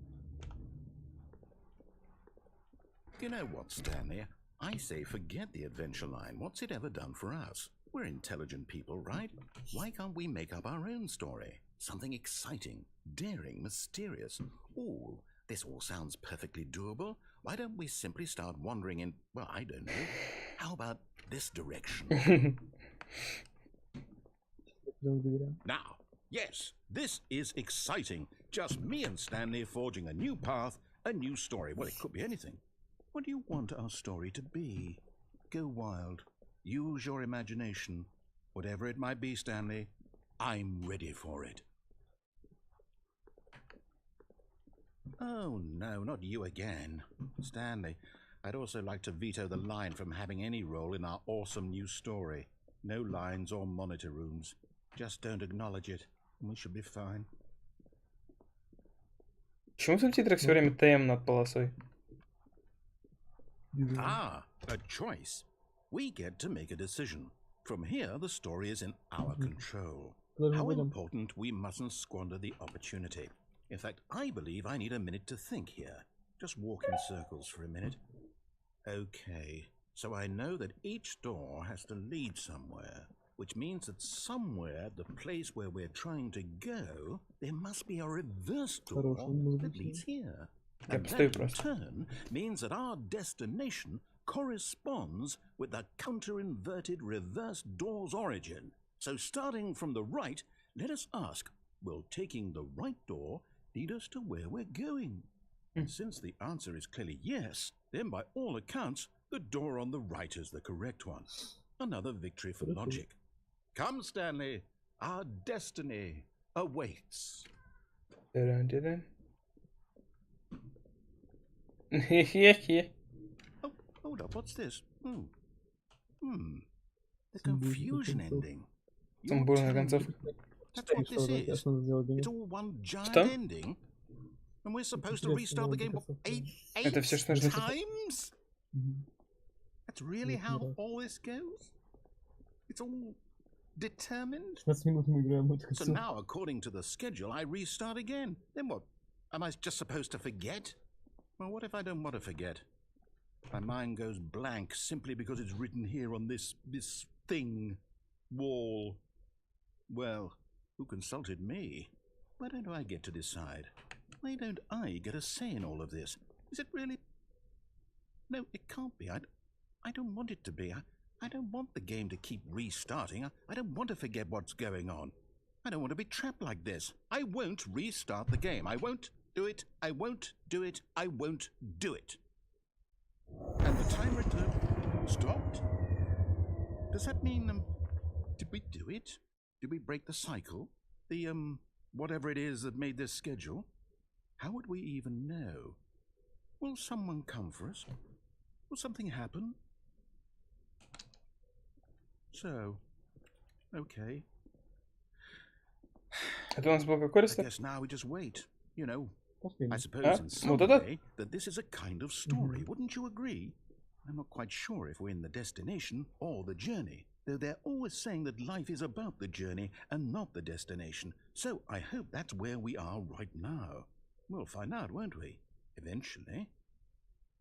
You know what, Stanley? I say forget the adventure line. What's it ever done for us? We're intelligent people, right? Why can't we make up our own story? Something exciting, daring, mysterious. Ooh, this all sounds perfectly doable. Why don't we simply start wandering in, well, I don't know. How about this direction? Now, yes, this is exciting. Just me and Stanley forging a new path, a new story. Well, it could be anything. What do you want our story to be? Go wild. Use your imagination. Whatever it might be, Stanley, I'm ready for it. Oh, no, not you again. Stanley, I'd also like to veto the line from having any role in our awesome new story. No lines or monitor rooms. Just don't acknowledge it, and we should be fine. Почему в субтитрах все время ТМ над полосой? Ah, a choice. We get to make a decision. From here, the story is in our control. How important we mustn't squander the opportunity. In fact, I believe I need a minute to think here. Just walk in circles for a minute. Okay, so I know that each door has to lead somewhere, which means that somewhere, the place where we're trying to go, there must be a reverse door that leads here. And that in turn means that our destination corresponds with the counter-inverted reverse door's origin. So starting from the right, let us ask, will taking the right door lead us to where we're going? And since the answer is clearly yes, then by all accounts, the door on the right is the correct one. Another victory for logic. Come, Stanley, our destiny awaits. Oh, hold up, what's this? The confusion ending. You're telling me that's what this is. It's all one giant ending. And we're supposed to restart the game eight times? That's really how all this goes? It's all determined? So now, according to the schedule, I restart again. Then what? Am I just supposed to forget? Well, what if I don't want to forget? My mind goes blank simply because it's written here on this thing, wall. Well, who consulted me? Why don't I get to decide? Why don't I get a say in all of this? Is it really? No, it can't be. I don't want it to be. I don't want the game to keep restarting. I don't want to forget what's going on. I don't want to be trapped like this. I won't restart the game. I won't do it. I won't do it. I won't do it. And the timer stopped? Does that mean, did we do it? Did we break the cycle? The, whatever it is that made this schedule? How would we even know? Will someone come for us? Will something happen? So, okay. Это у нас был какой I ресурс? guess now we just wait. You know, I suppose in some way that this is a kind of story. Wouldn't you agree? I'm not quite sure if we're in the destination or the journey, though they're always saying that life is about the journey and not the destination. So I hope that's where we are right now. We'll find out, won't we? Eventually.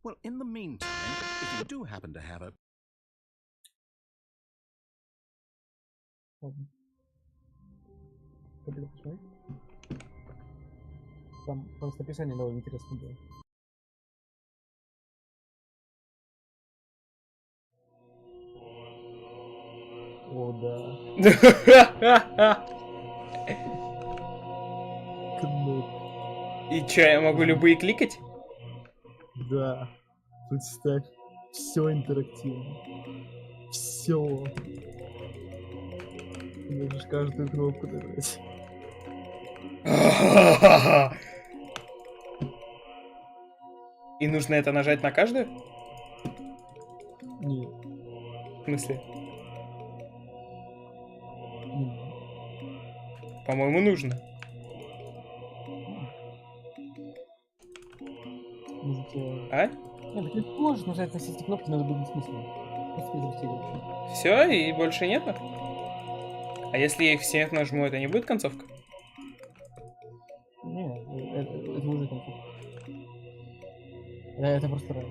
Well, in the meantime, if you do happen to have a... Там просто описание довольно интересно было. О, да. И чё, я могу любые кликать? Да. Представь, все интерактивно. Все. Можешь каждую кнопку нажать. И нужно это нажать на каждую? Нет. В смысле? По-моему, нужно. можете... А? Нет, ты можешь нажать на все эти кнопки, но это будет бессмысленно. Просто перезапусти его. Все, и больше нету? А если я их все нажму, это не будет концовка? Не, это уже концовка. Это просто рай.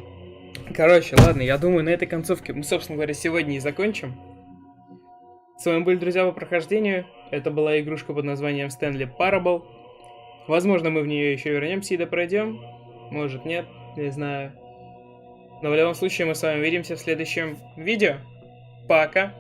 Короче, ладно, я думаю, на этой концовке мы, собственно говоря, сегодня и закончим. С вами были друзья по прохождению. Это была игрушка под названием Stanley Parable. Возможно, мы в нее еще вернемся и допройдем. Может, нет, не знаю. Но в любом случае мы с вами увидимся в следующем видео. Пока!